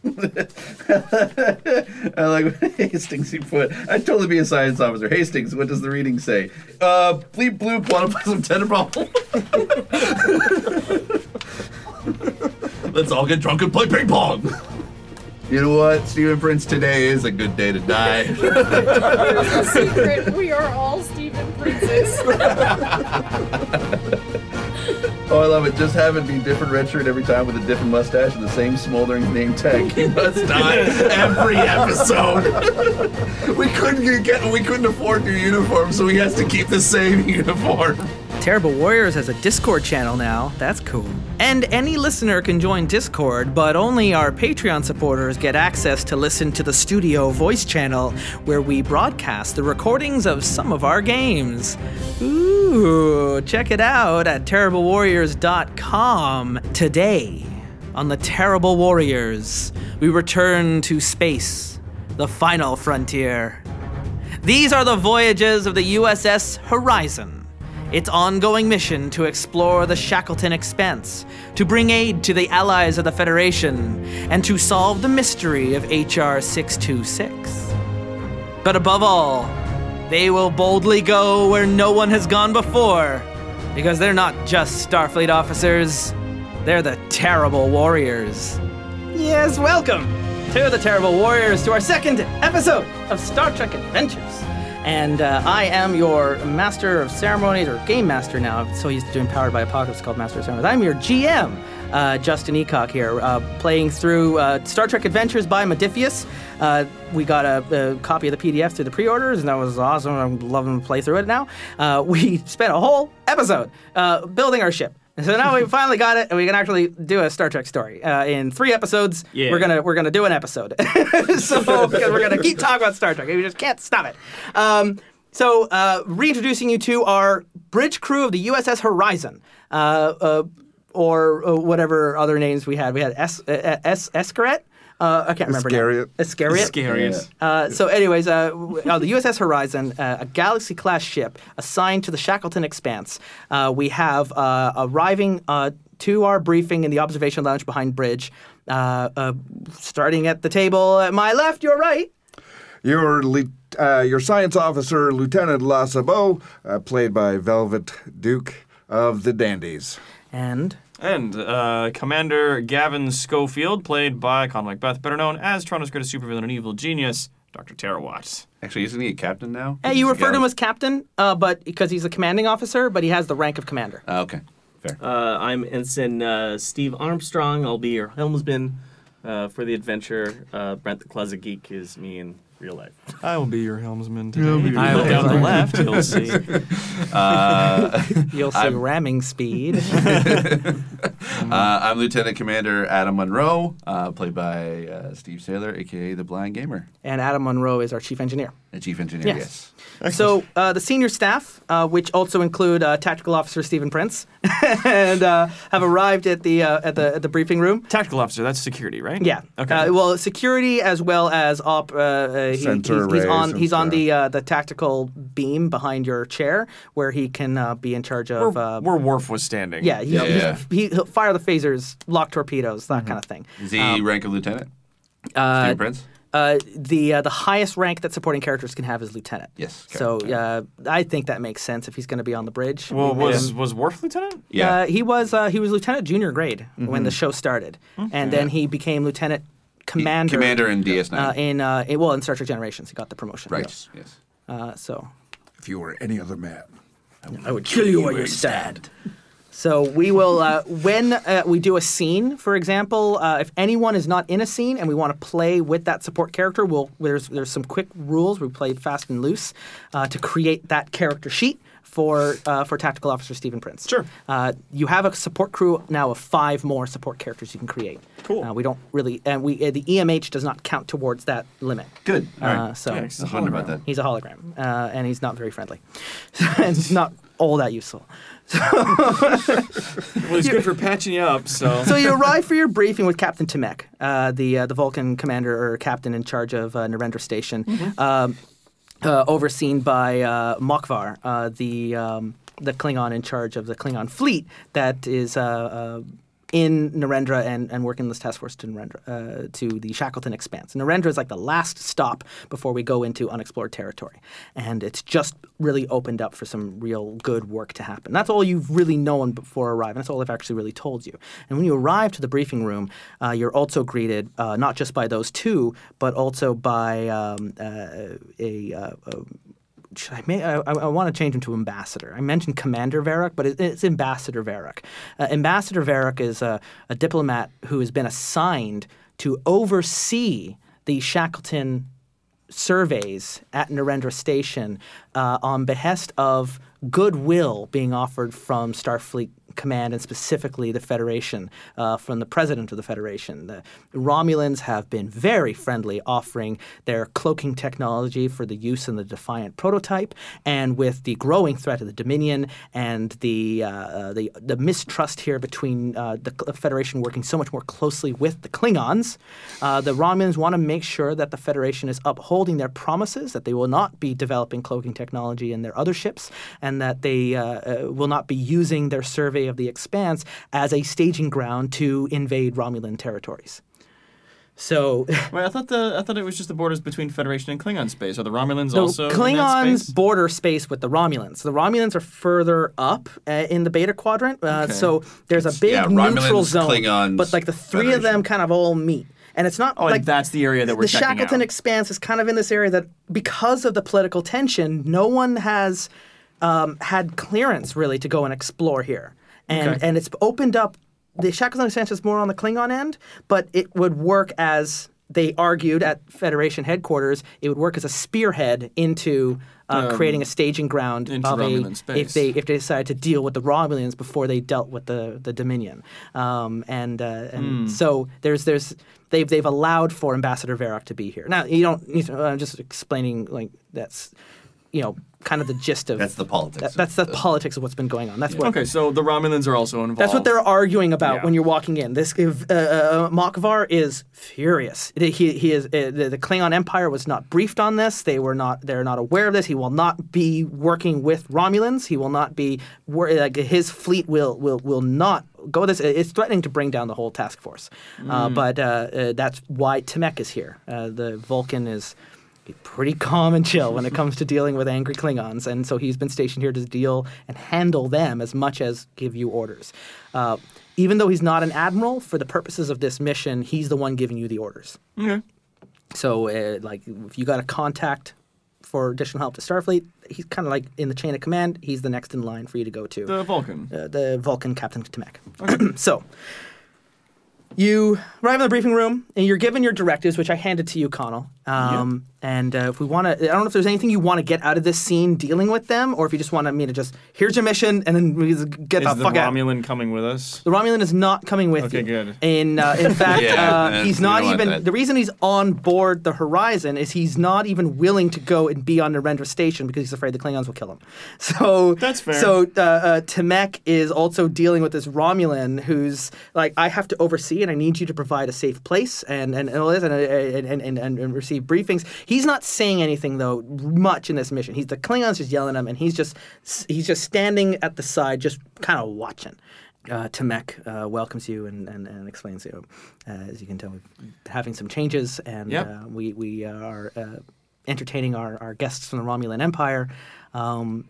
I like what Hastings you put. I'd totally be a science officer. Hastings, what does the reading say? Bleep bloop, wanna play some tennis. Let's all get drunk and play ping pong. You know what, Stephen Prince, today is a good day to die. Here's the secret. We are all Stephen Princes. Oh, I love it. Just have it be different red shirt every time with a different mustache and the same smoldering name tag. He must die every episode. we couldn't afford new uniforms, so he has to keep the same uniform. Terrible Warriors has a Discord channel now. That's cool. And any listener can join Discord, but only our Patreon supporters get access to listen to the studio voice channel where we broadcast the recordings of some of our games. Ooh, check it out at terriblewarriors.com. Today, on the Terrible Warriors, we return to space, the final frontier. These are the voyages of the USS Horizon. Its ongoing mission to explore the Shackleton Expanse, to bring aid to the allies of the Federation, and to solve the mystery of HR 626. But above all, they will boldly go where no one has gone before, because they're not just Starfleet officers, they're the Terrible Warriors. Yes, welcome to the Terrible Warriors, to our second episode of Star Trek Adventures. And I am your Master of Ceremonies, or Game Master now. I'm so used to doing Powered by Apocalypse called Master of Ceremonies. I'm your GM, Justin Ecock here, playing through Star Trek Adventures by Modiphius. We got a copy of the PDF through the pre-orders, and that was awesome. I'm loving to play through it now. We spent a whole episode building our ship. So now we finally got it, and we can actually do a Star Trek story. In 3 episodes, we're gonna do an episode. So we're gonna keep talking about Star Trek. We just can't stop it. So reintroducing you to our bridge crew of the USS Horizon, or whatever other names we had. We had Escaret. I can't remember. Iscariot. So anyways, the USS Horizon, a Galaxy-class ship assigned to the Shackleton Expanse. We have arriving to our briefing in the observation lounge behind bridge, starting at the table at my left, your right. Your science officer, Lieutenant Lasabo, played by Velvet Duke of the Dandies. And Commander Gavin Schofield, played by Conal MacBeth, better known as Toronto's greatest supervillain and evil genius, Dr. Terawat. Actually, isn't he a captain now? Hey, you refer to him as captain, but because he's a commanding officer, but he has the rank of commander. Okay, fair. I'm Ensign Steve Armstrong. I'll be your helmsman for the adventure. Brent the Closet Geek is me in real life. I will be your helmsman today. If you look down the left, you'll see. You'll see ramming speed. I'm Lieutenant Commander Adam Monroe, played by Steve Saylor, a.k.a. the Blind Gamer. And Adam Monroe is our chief engineer. The chief engineer, yes. So the senior staff, which also include Tactical Officer Stephen Prince, and have arrived at the briefing room. Tactical officer, that's security, right? Yeah. Okay. Well, security as well as he's on the tactical beam behind your chair, where he can be in charge of where Worf was standing. Yeah. He'll fire the phasers, lock torpedoes, that kind of thing. Is he rank of lieutenant? Stephen Prince? The highest rank that supporting characters can have is lieutenant. Yes. So I think that makes sense if he's going to be on the bridge. Well, was Worf lieutenant? Yeah. He was lieutenant junior grade when the show started, and then he became lieutenant commander. Commander in DS9. In Star Trek Generations, he got the promotion. Right. Yes. Yes. If you were any other man, I would kill you where you stand. So we will, when we do a scene, for example, if anyone is not in a scene and we want to play with that support character, there's some quick rules. We play fast and loose to create that character sheet for Tactical Officer Stephen Prince. Sure. You have a support crew now of 5 more support characters you can create. Cool. We don't really, and the EMH does not count towards that limit. Good. All right. So yeah, I was wondering about that. He's a hologram, and he's not very friendly, and he's not all that useful. Well, he's good for patching you up, so... So you arrive for your briefing with Captain Timek, the Vulcan commander or captain in charge of Narendra Station, overseen by Mokvar, the Klingon in charge of the Klingon fleet that is in Narendra and working this task force to Narendra, to the Shackleton Expanse. Narendra is like the last stop before we go into unexplored territory. And it's just really opened up for some real good work to happen. That's all you've really known before arriving. That's all I've actually really told you. And when you arrive to the briefing room, you're also greeted not just by those two, but also by I want to change him to Ambassador. I mentioned Commander Varric, but it's Ambassador Varric. Ambassador Varric is a diplomat who has been assigned to oversee the Shackleton surveys at Narendra Station on behest of goodwill being offered from Starfleet Command and specifically the Federation, from the President of the Federation. The Romulans have been very friendly, offering their cloaking technology for the use in the Defiant prototype, and with the growing threat of the Dominion and the mistrust here between the Federation working so much more closely with the Klingons, the Romulans want to make sure that the Federation is upholding their promises, that they will not be developing cloaking technology in their other ships, and that they will not be using their survey of the Expanse as a staging ground to invade Romulan territories. So, Wait, I thought it was just the borders between Federation and Klingon space. Are the Romulans the also in that Klingons space? border space with the Romulans. The Romulans are further up in the Beta Quadrant, so there's a big neutral Romulans, zone, Klingons, but like the three of them kind of all meet. And it's not like and that's the area that we're the checking Shackleton out. Expanse is kind of in this area that because of the political tension, no one has had clearance really to go and explore here. And it's opened up. The Shackleton Expanse is more on the Klingon end, but it would work as they argued at Federation headquarters. It would work as a spearhead into creating a staging ground into of Romulan space. if they decide to deal with the Romulans before they dealt with the Dominion. So they've allowed for Ambassador Varric to be here. Now you don't. I'm just explaining like that's kind of the gist of That's the politics. That's the politics of what's been going on. That's what. Okay, so the Romulans are also involved. That's what they're arguing about Yeah. when you're walking in. This Makvar is furious. He is the Klingon Empire was not briefed on this. They're not aware of this. He will not be working with Romulans. He will not be his fleet will not go this. It's threatening to bring down the whole task force. But that's why Temek is here. The Vulcan is pretty calm and chill when it comes to dealing with angry Klingons, and so he's been stationed here to deal and handle them as much as give you orders. Even though he's not an admiral, for the purposes of this mission, he's the one giving you the orders. Okay. So, if you got a contact for additional help to Starfleet, he's kind of like in the chain of command. He's the next in line for you to go to. The Vulcan. The Vulcan Captain Temek. Okay. So, you arrive in the briefing room, and you're given your directives, which I handed to you, Conal. And if we want to, I don't know if there's anything you want to get out of this scene dealing with them, or if you just want me to just, here's your mission, and then we just get the fuck out. Is the Romulan coming with us? The Romulan is not coming with you. Okay, good. In fact, Yeah, he's we not don't want even, that. the reason he's on board the Horizon is he's not even willing to go and be on Narendra Station because he's afraid the Klingons will kill him. So That's fair. So Temek is also dealing with this Romulan who's like, I have to oversee and I need you to provide a safe place and all this and receive briefings. He's not saying anything though much in this mission. The Klingons just yelling at him, and he's just standing at the side, just kind of watching. Temek welcomes you and explains to you. As you can tell, we're having some changes, and Yep. we are entertaining our guests from the Romulan Empire.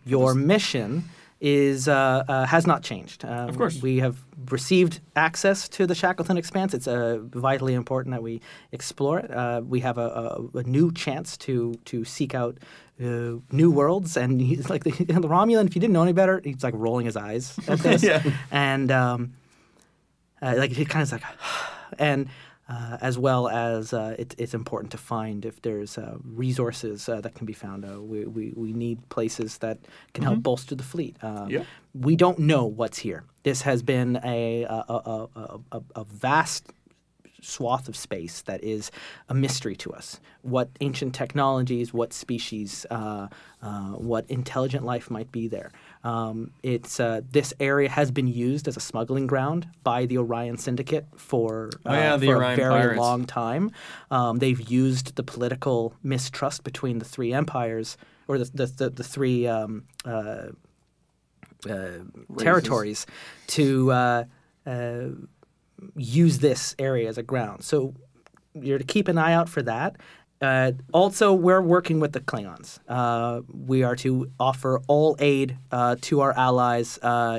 Your mission is has not changed. Of course. We have received access to the Shackleton Expanse. It's vitally important that we explore it. We have a new chance to seek out new worlds. And he's like the Romulan. If you didn't know any better, he's like rolling his eyes at this. Yeah. And like he kind of like, and. As well as it's important to find if there's resources that can be found. We need places that can help bolster the fleet. Yeah. We don't know what's here. This has been a vast swath of space that is a mystery to us. What ancient technologies, what species, what intelligent life might be there. This area has been used as a smuggling ground by the Orion Syndicate for the a Orion very pirates. long time. They've used the political mistrust between the three empires, or the three territories, to use this area as a ground. So you're to keep an eye out for that. Also, we're working with the Klingons. We are to offer all aid to our allies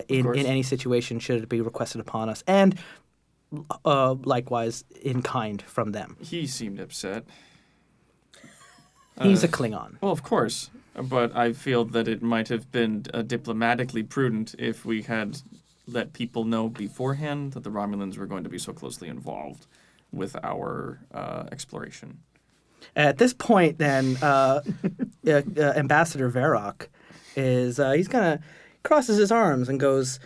in any situation should it be requested upon us, and likewise in kind from them. He seemed upset. He's a Klingon. Well, of course, but I feel that it might have been diplomatically prudent if we had let people know beforehand that the Romulans were going to be so closely involved with our exploration. At this point, then, Ambassador Varrock he's kind of crosses his arms and goes,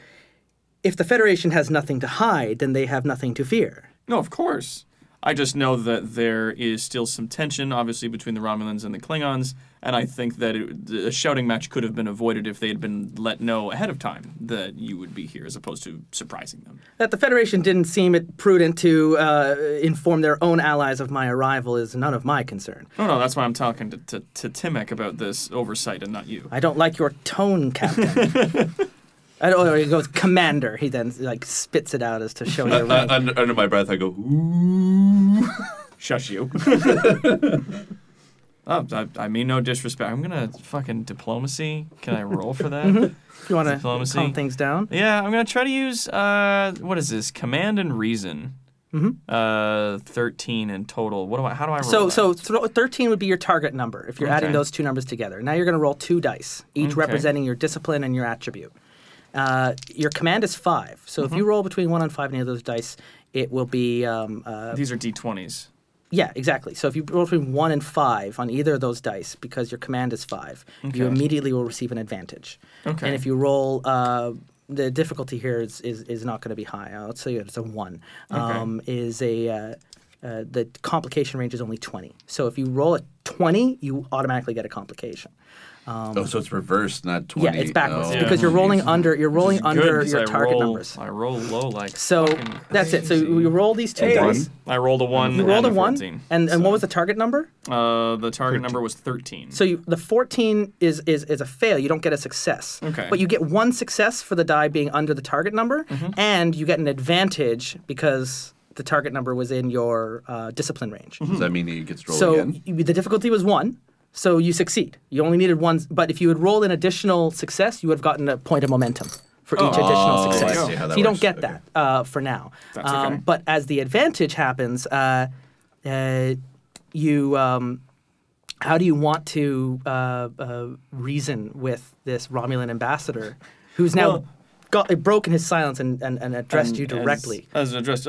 if the Federation has nothing to hide, then they have nothing to fear. No, of course. I just know that there is still some tension, obviously, between the Romulans and the Klingons, and I think that a shouting match could have been avoided if they had been let know ahead of time that you would be here, as opposed to surprising them. That the Federation didn't seem it prudent to inform their own allies of my arrival is none of my concern. No, that's why I'm talking to Timek about this oversight and not you. I don't like your tone, Captain. I don't know. He goes, Commander. He then spits it out as to show you. Under my breath, I go, ooh. Shush you. I mean no disrespect. I'm gonna fucking diplomacy. Can I roll for that? If you want to calm things down. Yeah, I'm gonna try to use what is this? Command and reason. 13 in total. How do I roll? So 13 would be your target number if you're adding those two numbers together. Now you're gonna roll 2 dice, each representing your discipline and your attribute. Your command is 5. So if you roll between 1 and 5 any of those dice, it will be... These are D20s. Yeah, exactly. So if you roll between 1 and 5 on either of those dice, because your command is 5, you immediately will receive an advantage. Okay. And if you roll... the difficulty here is not going to be high. I'll tell you it's a 1. The complication range is only 20. So if you roll a 20, you automatically get a complication. So it's reversed, not 20. Yeah, it's backwards because you're rolling under your target numbers. I roll low like so that's it. So you roll these 2 dice. I rolled a 1. You rolled a 1, 14, and what was the target number? The target number was 13. So the 14 is a fail. You don't get a success. Okay. But you get 1 success for the die being under the target number, and you get an advantage because the target number was in your discipline range. Does that mean that you get to roll again? So the difficulty was 1. So you succeed. You only needed 1, but if you had rolled an additional success, you would have gotten a point of momentum for each additional success. I see how that so you don't works. get that for now. That's okay. But as the advantage happens, how do you want to reason with this Romulan ambassador who's now broken his silence and addressed you directly? As addressed,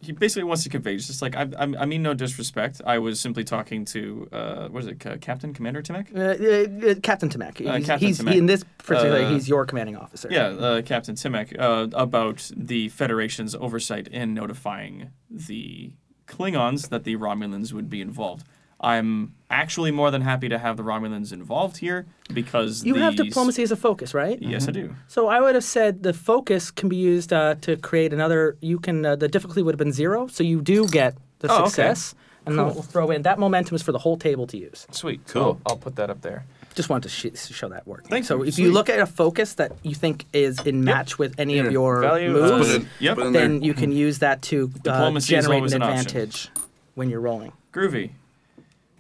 he basically wants to convey. It's just like, I mean no disrespect. I was simply talking to, what is it, Captain Commander Timek? Captain Timek. Timek. In this particular, he's your commanding officer. Yeah, Captain Timek, about the Federation's oversight in notifying the Klingons that the Romulans would be involved. I'm actually more than happy to have the Romulans involved here because you have diplomacy as a focus, right? Yes, I do. So I would have said the focus can be used to create another. You can the difficulty would have been 0, so you do get the success, and then we'll throw in that momentum is for the whole table to use. Sweet, cool. I'll put that up there. Just wanted to show that work. Thanks. So if you look at a focus that you think is in match with any of your value moves, then you can use that to generate an advantage when you're rolling. Groovy.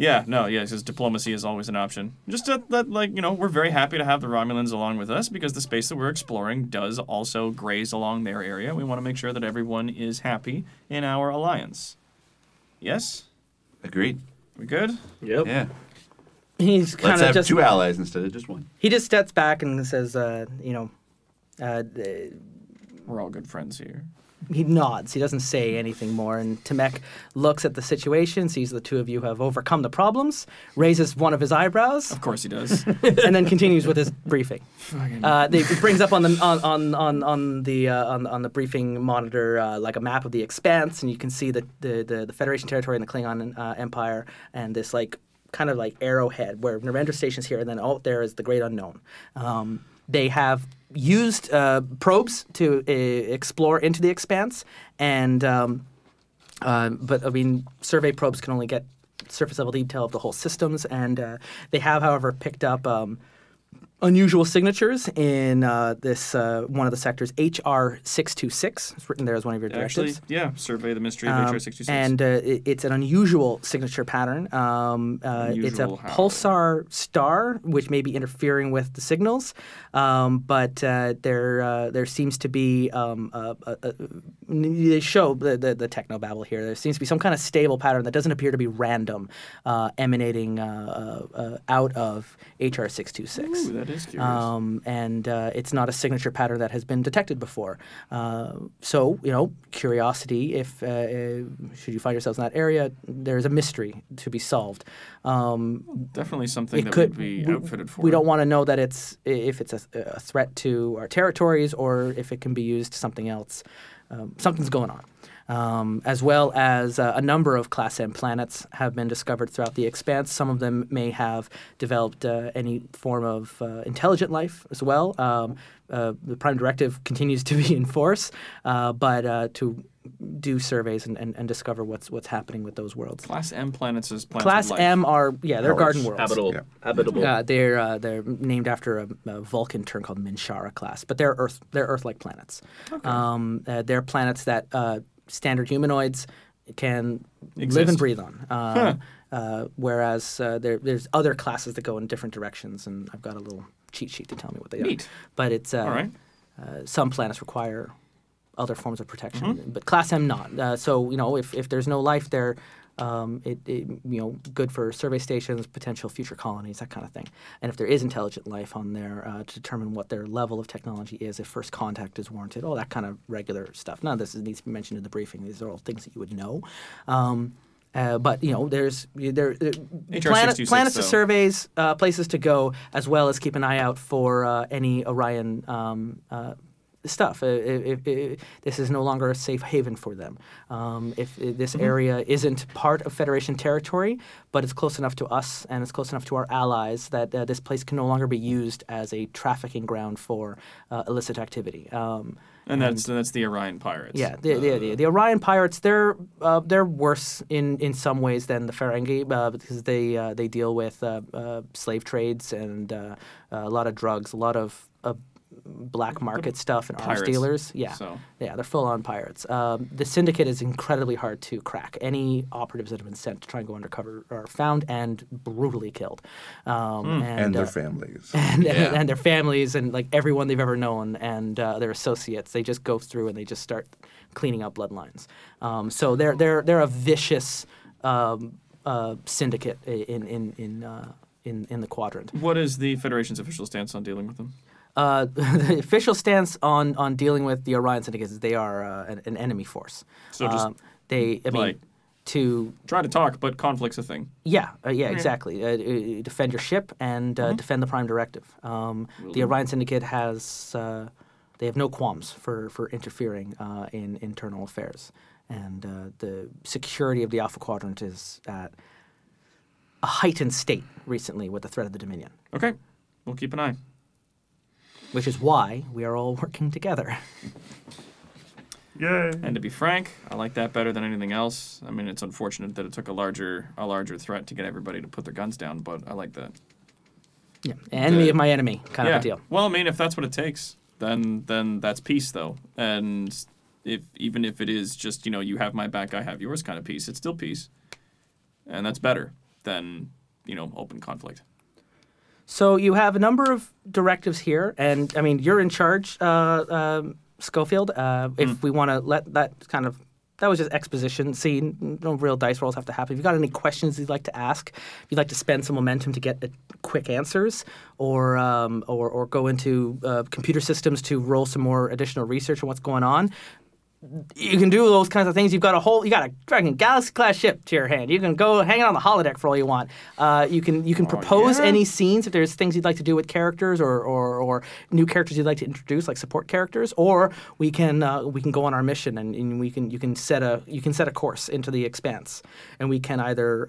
Yeah, because diplomacy is always an option. Just that, we're very happy to have the Romulans along with us because the space that we're exploring does also graze along their area. We want to make sure that everyone is happy in our alliance. Yes? Agreed. We good? Yep. Yeah. He's kind Let's of have 2 allies instead of just 1. He just steps back and says, We're all good friends here. He nods. He doesn't say anything more. And Timek looks at the situation, sees the 2 of you have overcome the problems, raises one of his eyebrows. Of course he does. And then continues with his briefing. It brings up on the briefing monitor like a map of the Expanse, and you can see the Federation territory and the Klingon Empire, and this kind of like arrowhead where Narendra station's here, and then out there is the Great Unknown. They have used probes to explore into the Expanse, and but I mean, survey probes can only get surface level detail of the whole systems, and they have, however, picked up unusual signatures in this one of the sectors, HR 626. It's written there as one of your Actually, directives. yeah, survey the mystery of HR 626. And it's an unusual signature pattern. It's a Unusual how? pulsar star, which may be interfering with the signals. But there seems to be they show the technobabble here. There seems to be some kind of stable pattern that doesn't appear to be random, emanating out of HR 626. Ooh, that is curious. And it's not a signature pattern that has been detected before. So, curiosity, if should you find yourselves in that area, there's a mystery to be solved. Definitely something that could would be outfitted for. We don't want to know that if it's a threat to our territories or if it can be used to something else. Something's going on. As well as a number of Class M planets have been discovered throughout the expanse. Some of them may have developed any form of intelligent life as well. The Prime Directive continues to be in force, but to do surveys and discover what's happening with those worlds. Class M planets is planets Class with life. M are they're garden worlds. Habitable. Yeah. Habitable. They're named after a Vulcan term called Minshara class, but they're Earth-like planets. Okay. They're planets that standard humanoids can live Exist. and breathe on. Whereas there's other classes that go in different directions, and I've got a little cheat sheet to tell me what they Neat. are. But it's All right. some planets require other forms of protection, but Class M not. So if there's no life there, good for survey stations, potential future colonies, that kind of thing. And if there is intelligent life on there, to determine what their level of technology is, if first contact is warranted, all that kind of regular stuff. None of this needs to be mentioned in the briefing. These are all things that you would know. But there's planets to surveys, places to go, as well as keep an eye out for any Orion stuff. This is no longer a safe haven for them. If this area isn't part of Federation territory, but it's close enough to us and it's close enough to our allies that this place can no longer be used as a trafficking ground for illicit activity. And that's the Orion Pirates. Yeah, the Orion Pirates, they're worse in some ways than the Ferengi because they deal with slave trades and a lot of drugs, a lot of black market stuff and arms Pirates. dealers. Yeah, So. yeah, they're full-on pirates. The Syndicate is incredibly hard to crack. Any operatives that have been sent to try and go undercover are found and brutally killed. And their families. And their families and like everyone they've ever known and their associates. They just go through and they just start cleaning up bloodlines. So they're a vicious syndicate in the quadrant. What is the Federation's official stance on dealing with them? The official stance on dealing with the Orion Syndicate is they are an enemy force. So just to try to talk, but conflict's a thing. Yeah, exactly. Defend your ship and defend the Prime Directive. The Orion Syndicate has they have no qualms for interfering in internal affairs, and the security of the Alpha Quadrant is at a heightened state recently with the threat of the Dominion. Okay, we'll keep an eye. Which is why we are all working together. Yay! And to be frank, I like that better than anything else. I mean, it's unfortunate that it took a larger threat to get everybody to put their guns down, but I like that. Yeah, enemy of my enemy, kind of a deal. Well, I mean, if that's what it takes, then that's peace, though. And even if it is just you have my back, I have yours kind of peace, it's still peace, and that's better than open conflict. So you have a number of directives here, and I mean you're in charge, Schofield. If we want to let that that was just exposition scene. No real dice rolls have to happen. If you've got any questions you'd like to ask, if you'd like to spend some momentum to get quick answers, or go into computer systems to roll some more additional research on what's going on. You can do those kinds of things. You got a Dragon Galaxy class ship to your hand. You can go hang out on the holodeck for all you want. You can propose any scenes if there's things you'd like to do with characters or new characters you'd like to introduce, like support characters. Or we can go on our mission and you can set a course into the Expanse, and we can either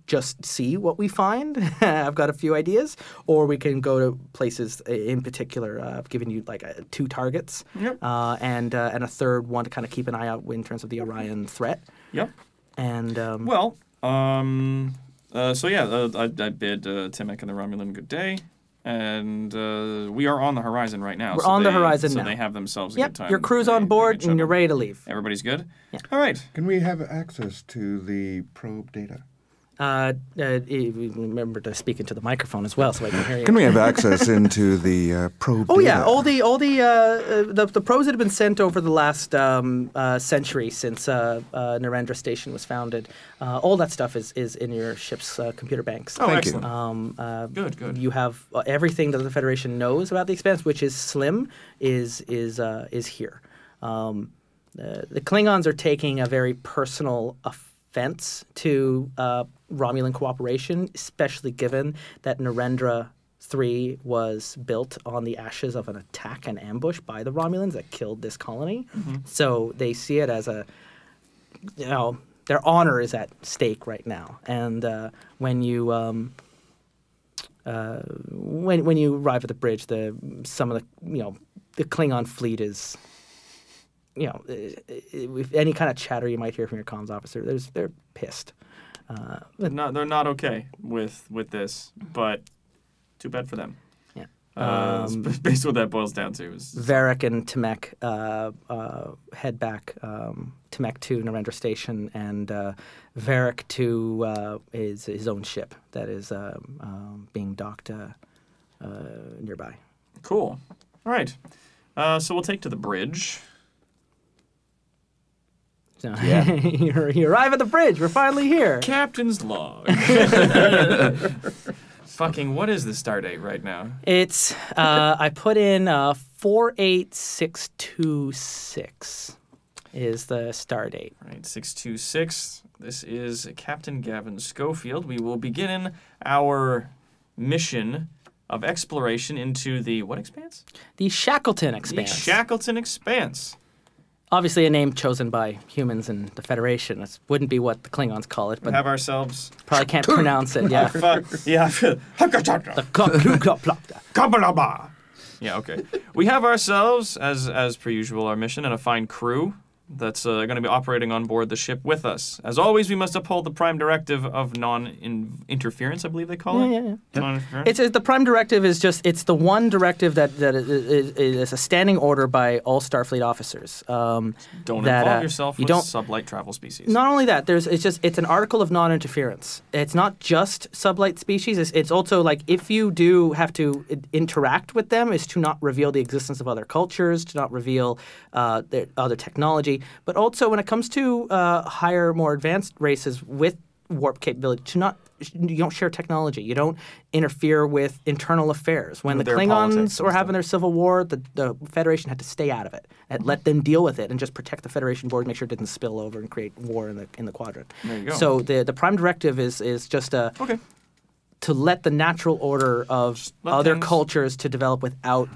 just see what we find. I've got a few ideas, or we can go to places in particular. I've given you like 2 targets, and a third one to kind of keep an eye out in terms of the Orion threat. Yep. And I bid Timek and the Romulan good day. And we are on the horizon right now. We're on the horizon so now. they have themselves a Yep, good time. your crew's on board and you're ready to leave. Everybody's good? Yeah. All right. Can we have access to the probe data? Remember to speak into the microphone as well, so I can hear you. Can we have access into the probe Oh data? yeah, all the probes that have been sent over the last century since Narendra Station was founded. All that stuff is in your ship's computer banks. Oh, Thank you. excellent. Good. You have everything that the Federation knows about the Expanse, which is slim, is here. The Klingons are taking a very personal offense to Romulan cooperation, especially given that Narendra 3 was built on the ashes of an attack and ambush by the Romulans that killed this colony. So they see it as their honor is at stake right now. And when you when you arrive at the bridge, some of the Klingon fleet is. With any kind of chatter you might hear from your comms officer, they're pissed. They're not okay with this, but too bad for them. Yeah. Basically what that boils down to is Varric and Temek head back, Temek to Narendra Station, and Varric to his own ship that is being docked nearby. cool. All right. So we'll take to the bridge. So you arrive at the bridge. We're finally here. Captain's log. Fucking, what is the star date right now? It's I put in 48626 is the star date. Right, 626. This is Captain Gavin Schofield. We will begin our mission of exploration into the what expanse? The Shackleton The Expanse. Shackleton Expanse. Obviously a name chosen by humans and the Federation. This wouldn't be what the Klingons call it, We but have ourselves. probably can't pronounce it. Yeah. Yeah. The Yeah, okay. We have ourselves, as per usual, our mission and a fine crew that's going to be operating on board the ship with us. As always, we must uphold the prime directive of non-interference, I believe they call it. Yeah. Non-interference. It's the prime directive is just it's the one directive that is a standing order by all Starfleet officers. Don't that, involve yourself you with don't- sublight travel species. Not only that, it's an article of non-interference. It's not just sublight species. It's also like if you do have to interact with them, is to not reveal the existence of other cultures, to not reveal their other technology, but also when it comes to higher, more advanced races with warp capability, you don't share technology. You don't interfere with internal affairs. When With the their politics Klingons and were stuff. having their civil war, the Federation had to stay out of it and let them deal with it and just protect the Federation board, make sure it didn't spill over and create war in the quadrant. There you go. So the prime directive is just Okay. to let the natural order of let other things- cultures to develop without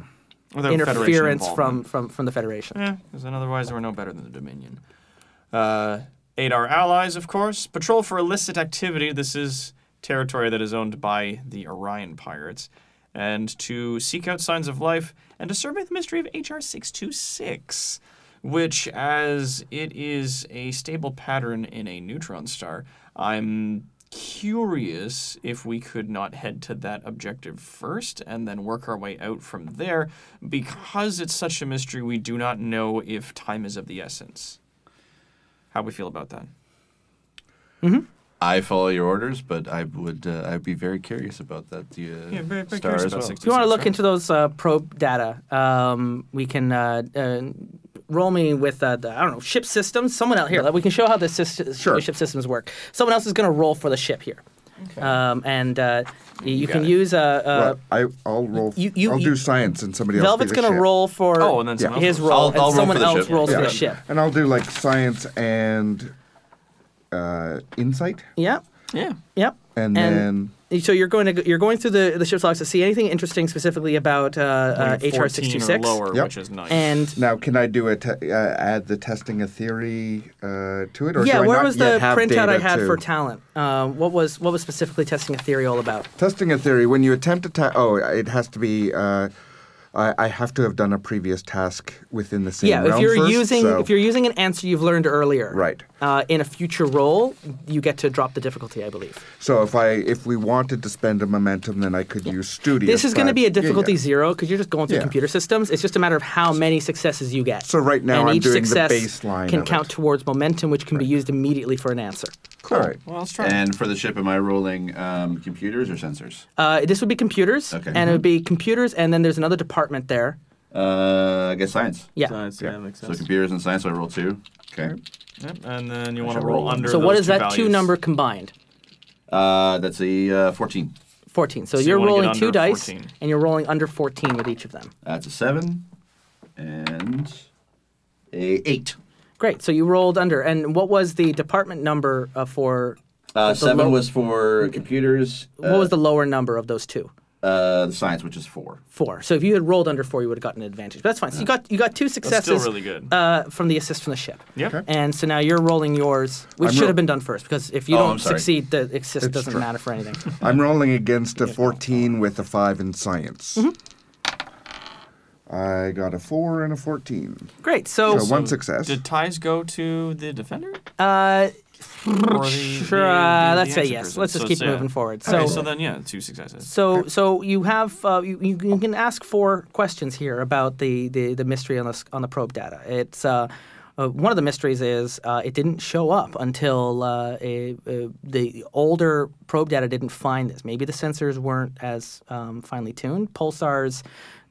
Without Federation interference involvement. from the Federation. Yeah, because then otherwise we're no better than the Dominion. Aid our allies, of course. Patrol for illicit activity. This is territory that is owned by the Orion Pirates. And to seek out signs of life and to survey the mystery of HR 626, which, as it is a stable pattern in a neutron star, I'm curious if we could not head to that objective first and then work our way out from there. Because it's such a mystery, we do not know if time is of the essence. How we feel about that? I follow your orders, but I'd be very curious about that. Yeah, very star curious as about well. 626. If you want to look right? into those probe data, we can roll me with ship systems. Someone out here, we can show how the ship systems work. Someone else is going to roll for the ship here, and you can got it. use Well, I'll roll. I'll do science, and somebody else. Velvet's going going to roll for Oh, and then someone his else roll, I'll roll and someone for the else ship. rolls Yeah. for the ship. and I'll do like science and insight, Yeah, Yeah. yep. and then So you're going through the ship's logs to see anything interesting specifically about HR 14 or 626. lower, Yep. which is nice. And now can I do add the testing a theory to it? Or yeah, do I where not was yet the have printout I data had to- for talent? What was specifically testing a theory all about? testing a theory? When you attempt to it has to be I have to have done a previous task within the same Yeah, realm if you're first, using so- if you're using an answer you've learned earlier, Right. In a future roll, you get to drop the difficulty, I believe. So if we wanted to spend a momentum, then I could use studious. This is going to but- be a difficulty yeah. 0 because you're just going through Yeah. computer systems. It's just a matter of how many successes you get. So right now and I'm each doing the success baseline can of count it. towards momentum, which can be used immediately for an answer. All right. Well, let's try. And for the ship, am I rolling computers or sensors? This would be computers, Okay. and it would be computers, and then there's another department there. I guess science. Yeah. Science, yeah, makes So sense. computers and science, so I roll 2. Okay. Yep, and then you want to should roll roll under. So those what is two that values. 2 number combined? That's a 14. 14. So, So you you're wanna get rolling under 2 dice, 14. and you're rolling under 14 with each of them. That's a 7 and a 8. Great. So you rolled under. And what was the department number for? The 7 low- was for computers. What was the lower number of those 2? The science, which is 4. 4. So if you had rolled under 4, you would have gotten an advantage. But that's fine. So you got 2 That's successes. still really good. From the assist from the ship. Yep. Okay. And so now you're rolling yours, which I'm should ro- have been done first, because if you Oh, don't I'm sorry. succeed, the assist doesn't true. matter for anything. I'm rolling against a 14 with a 5 in science. I got a 4 and a 14. Great. So, So one success. Did ties go to the defender? uh, Or sure, the let's say answer yes. person? Let's just So keep it's, moving forward. Okay, So, so then, yeah, 2 successes. so you have you can ask 4 questions here about the mystery on the probe data. It's one of the mysteries is it didn't show up until the older probe data didn't find this. Maybe the sensors weren't as finely tuned. Pulsars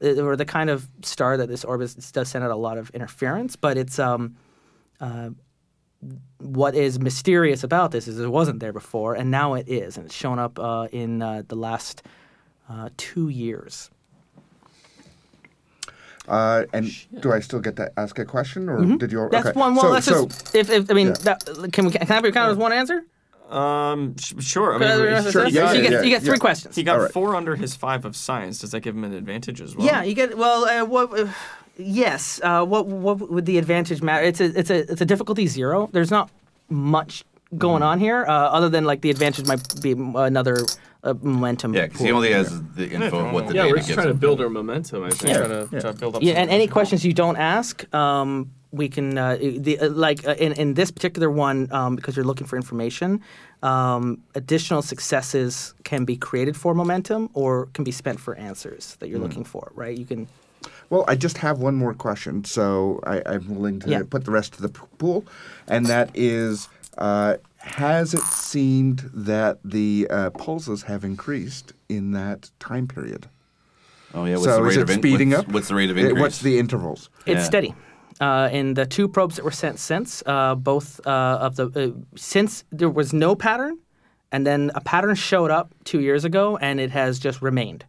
were the kind of star that this orbit does send out a lot of interference, but it's what is mysterious about this is it wasn't there before, and now it is, and it's shown up in the last 2 years. And do I still get to ask a question, or did you? That's okay. one. Well, so, let's so, just. If I mean, yeah. can I be counted as one answer? Sure. I mean, Sure, yeah, you yeah, get 3 yeah. questions. he got All right. 4 under his 5 of science. Does that give him an advantage as well? Yeah, you get. Well, what? Yes. What would the advantage matter? It's a difficulty 0. There's not much going on here, other than like the advantage might be another momentum. Yeah, because he pool. only has the info of what the Yeah, data we're just gives trying to him. build our momentum, I think. Try to build up. Yeah, some and any questions you don't ask, we can in this particular one because you're looking for information. Additional successes can be created for momentum or can be spent for answers that you're looking for. Right? You can. well, I just have one more question, so I'm willing to Yeah. put the rest of the pool, and that is, has it seemed that the pulses have increased in that time period? Oh, yeah. What's So the rate is it of speeding up? What's the rate of increase? What's the intervals? It's Yeah. steady. In the 2 probes that were sent since, both of the since there was no pattern, and then a pattern showed up 2 years ago, and it has just remained.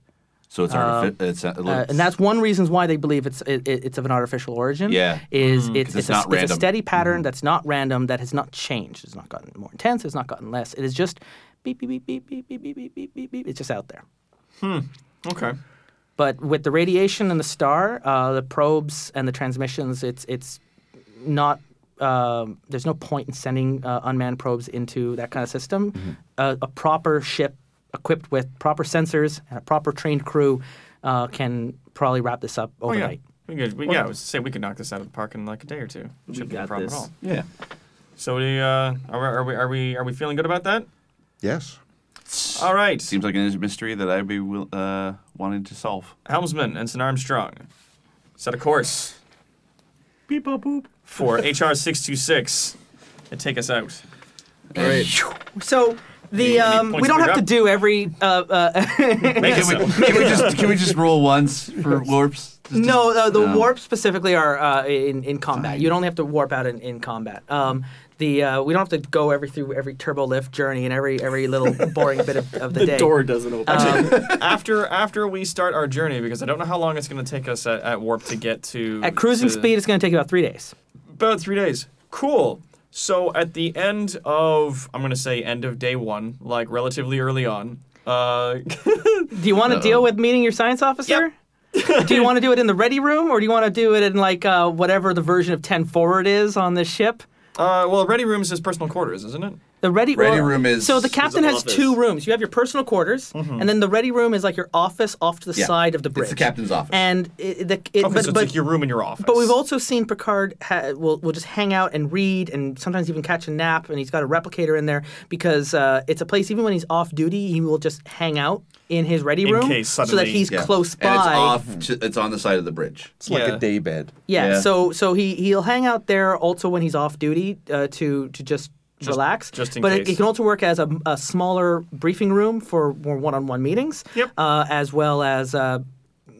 So it's artificial. And that's one reason why they believe it's of an artificial origin. Yeah. Is it's it's not a random. steady pattern that's not random, that has not changed. It's not gotten more intense. It's not gotten less. It is just beep beep beep beep beep beep beep beep beep beep beep. It's just out there. Okay. But with the radiation and the star, the probes and the transmissions, it's not. There's no point in sending unmanned probes into that kind of system. A proper ship equipped with proper sensors and a proper trained crew can probably wrap this up Oh, yeah. overnight. I was to say we could knock this out of the park in like a day or 2. Shouldn't be a got problem this. at all. Yeah. So are we feeling good about that? Yes. All right. Seems like a mystery that I'd be wanting to solve. Helmsman, Ensign Armstrong, set a course Beep, boop, boop. for HR 626 and take us out. All right. So Any points we don't to have to pick up? do every. Make it so. Can we just roll once for warps? No, the No. warps specifically are in combat. You don't have to warp out in combat. We don't have to go through every turbo lift journey and every little boring bit of the day. The door doesn't open. After we start our journey, because I don't know how long it's going to take us at warp to get to. At cruising speed, it's going to take about 3 days. About 3 days. Cool. So at the end of, I'm going to say end of day 1, like relatively early on. Do you want to deal with meeting your science officer? Do you want to do it in the ready room, or do you want to do it in like whatever the version of 10 forward is on this ship? Well, ready room is his personal quarters, isn't it? The ready room is... So the captain has office. 2 rooms. You have your personal quarters, and then the ready room is like your office off to the side of the bridge. It's the captain's office. And So it's like your room in your office. But we've also seen Picard will just hang out and read, and sometimes even catch a nap. And he's got a replicator in there because it's a place. Even when he's off duty, he will just hang out in his ready room case so that suddenly- he's close by. And it's on the side of the bridge. It's like a day bed. Yeah. Yeah. So he'll hang out there also when he's off duty to just relax. just in but case. it can also work as a smaller briefing room for more one-on-one meetings. Yep. As well as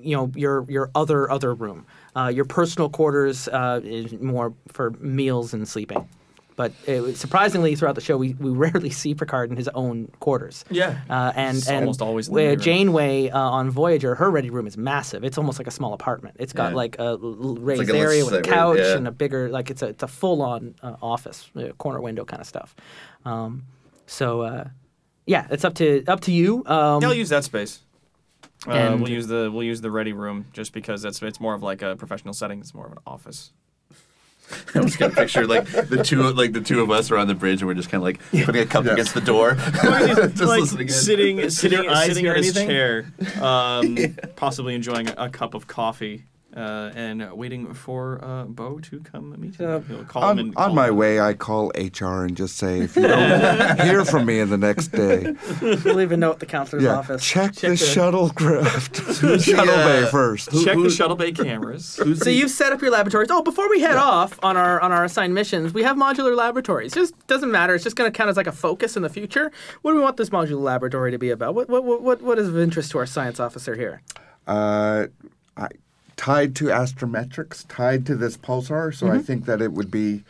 your other room. Your personal quarters is more for meals and sleeping. But surprisingly, throughout the show, we rarely see Picard in his own quarters. Yeah. And almost always in the ready room. Janeway on Voyager, her ready room is massive. It's almost like a small apartment. It's got like a raised like a area with a little couch yeah. and a bigger, like it's a full-on office, corner window kind of stuff. Yeah, it's up to you. I'll use that space. And- we'll use the ready room just because it's more of like a professional setting. It's more of an office. I'm just gonna picture the two of us are on the bridge and we're just kind of like putting a cup against the door, just Like listening in. sitting eyes in hear his anything? chair, possibly enjoying a cup of coffee, and waiting for Bo to come meet him. He'll call him On my way, I call HR and just say, if you don't hear from me in the next day, We'll leave a note at the counselor's office. check the shuttlecraft, shuttle bay first. Check the shuttle bay cameras. So you've set up your laboratories. Oh, before we head off on our assigned missions, we have modular laboratories. Just doesn't matter. It's just going to count as like a focus in the future. What do we want this modular laboratory to be about? What is of interest to our science officer here? Tied to astrometrics, tied to this pulsar, so I think that it would be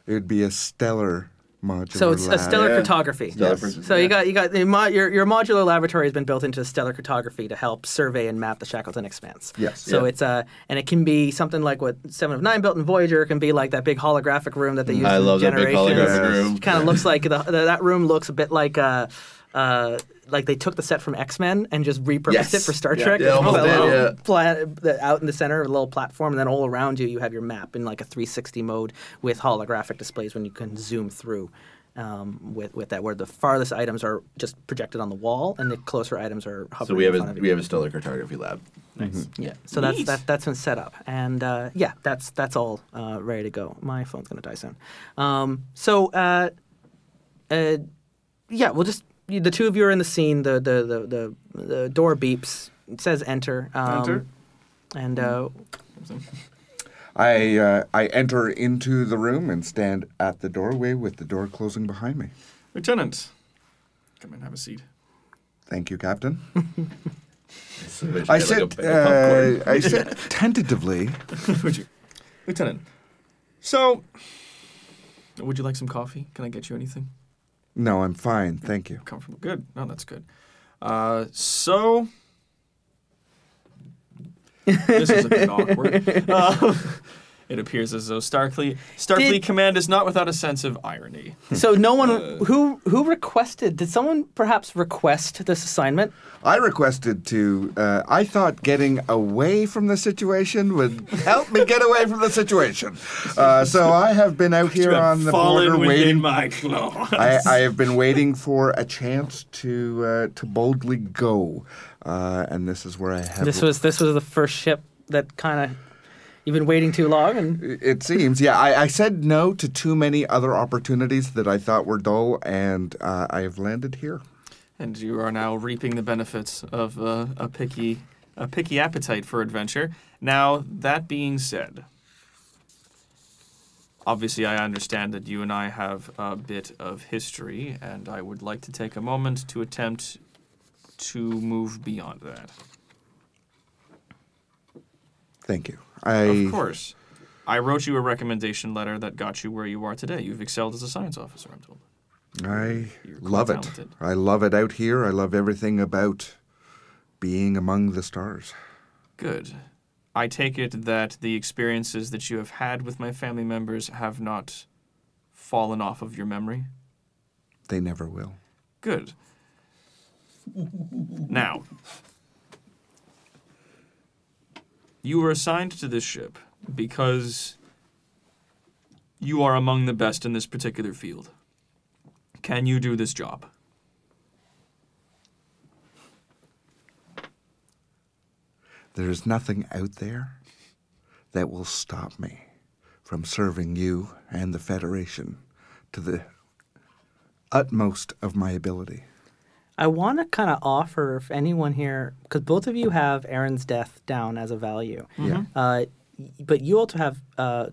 a stellar modular. So it's a lab. stellar Yeah. cartography. Stellar Yes. person, So yeah. you got your modular laboratory has been built into stellar cartography to help survey and map the Shackleton Expanse. Yes. So Yeah. it's and it can be something like what 7 of 9 built in Voyager. It can be like that big holographic room that they use I in love that big Generations. holographic room. Kind of looks like that room looks a bit like they took the set from X-Men and just repurposed Yes. it for Star Yeah. Trek. Yeah, almost Put a did, little yeah. out in the center, a little platform, and then all around you have your map in like a 360 mode with holographic displays when you can zoom through. With that, where the farthest items are just projected on the wall, and the closer items are hovering So we have in front of you. we have a stellar cartography lab. Nice. Yeah, so Neat. that's been set up, and that's all ready to go. My phone's gonna die soon. We'll just the two of you are in the scene. The door beeps. It says enter. Enter. And I enter into the room and stand at the doorway with the door closing behind me. Lieutenant, come in, have a seat. Thank you, Captain. So we should I get, sit. like, a bag of popcorn. I sit tentatively. Would you, Lieutenant? So, would you like some coffee? Can I get you anything? No, I'm fine. Thank you. Comfortable. Good. No, that's good. So. This is a bit awkward. It appears as though Starfleet Command is not without a sense of irony. so no one who requested. Did someone perhaps request this assignment? I requested to. I thought getting away from the situation would help me get away from the situation. So I have been out here on the border waiting. my claws. I have been waiting for a chance to boldly go, and this is where I have. This was the first ship that kind of. You've been waiting too long, and It seems, yeah. I said no to too many other opportunities that I thought were dull, and I have landed here. And you are now reaping the benefits of a picky appetite for adventure. Now, that being said, obviously I understand that you and I have a bit of history, and I would like to take a moment to attempt to move beyond that. Thank you. Of course. I wrote you a recommendation letter that got you where you are today. You've excelled as a science officer, I'm told. I You're love quite it. talented. I love it out here. I love everything about being among the stars. Good. I take it that the experiences that you have had with my family members have not fallen off of your memory? They never will. Good. Now, you were assigned to this ship because you are among the best in this particular field. Can you do this job? There's nothing out there that will stop me from serving you and the Federation to the utmost of my ability. I want to kind of offer if anyone here, because both of you have Aaron's death down as a value. Yeah. But you also have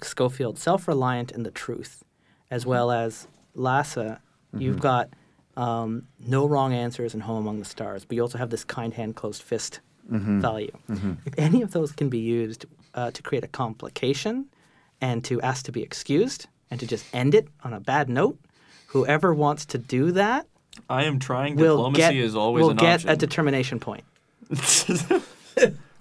Schofield, self-reliant in the truth, as well as Lassa. You've got no wrong answers and home among the stars, but you also have this kind hand, closed fist value. If any of those can be used to create a complication and to ask to be excused and to just end it on a bad note, whoever wants to do that I am trying. Diplomacy is always an option. will get a determination point.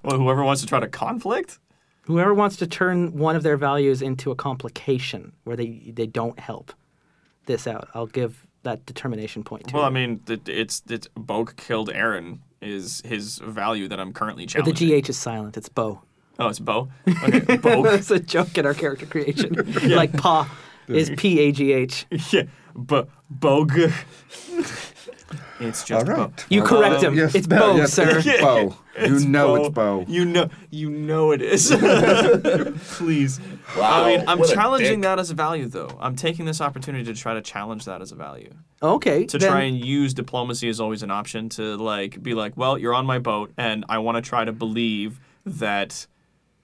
Well, whoever wants to try to conflict? Whoever wants to turn one of their values into a complication where they don't help this out, I'll give that determination point to. Well, I mean, it's Bogue killed Aaron is his value that I'm currently challenging. The GH is silent. It's Bo. Oh, it's Bo? Okay, Bogue. That's a joke in our character creation. Like Pa is P-A-G-H. Yeah, but Bogue. It's just All Bo. right. You correct him. Yes, It's Bo, yes, sir. It's Bo. It's You know Bo. it's Bo. You know it is. Please. Wow, I mean, I'm what a challenging dick. that as a value, though. I'm taking this opportunity to try to challenge that as a value. Okay. To then- try and use diplomacy as always an option to be like, well, you're on my boat, and I want to try to believe that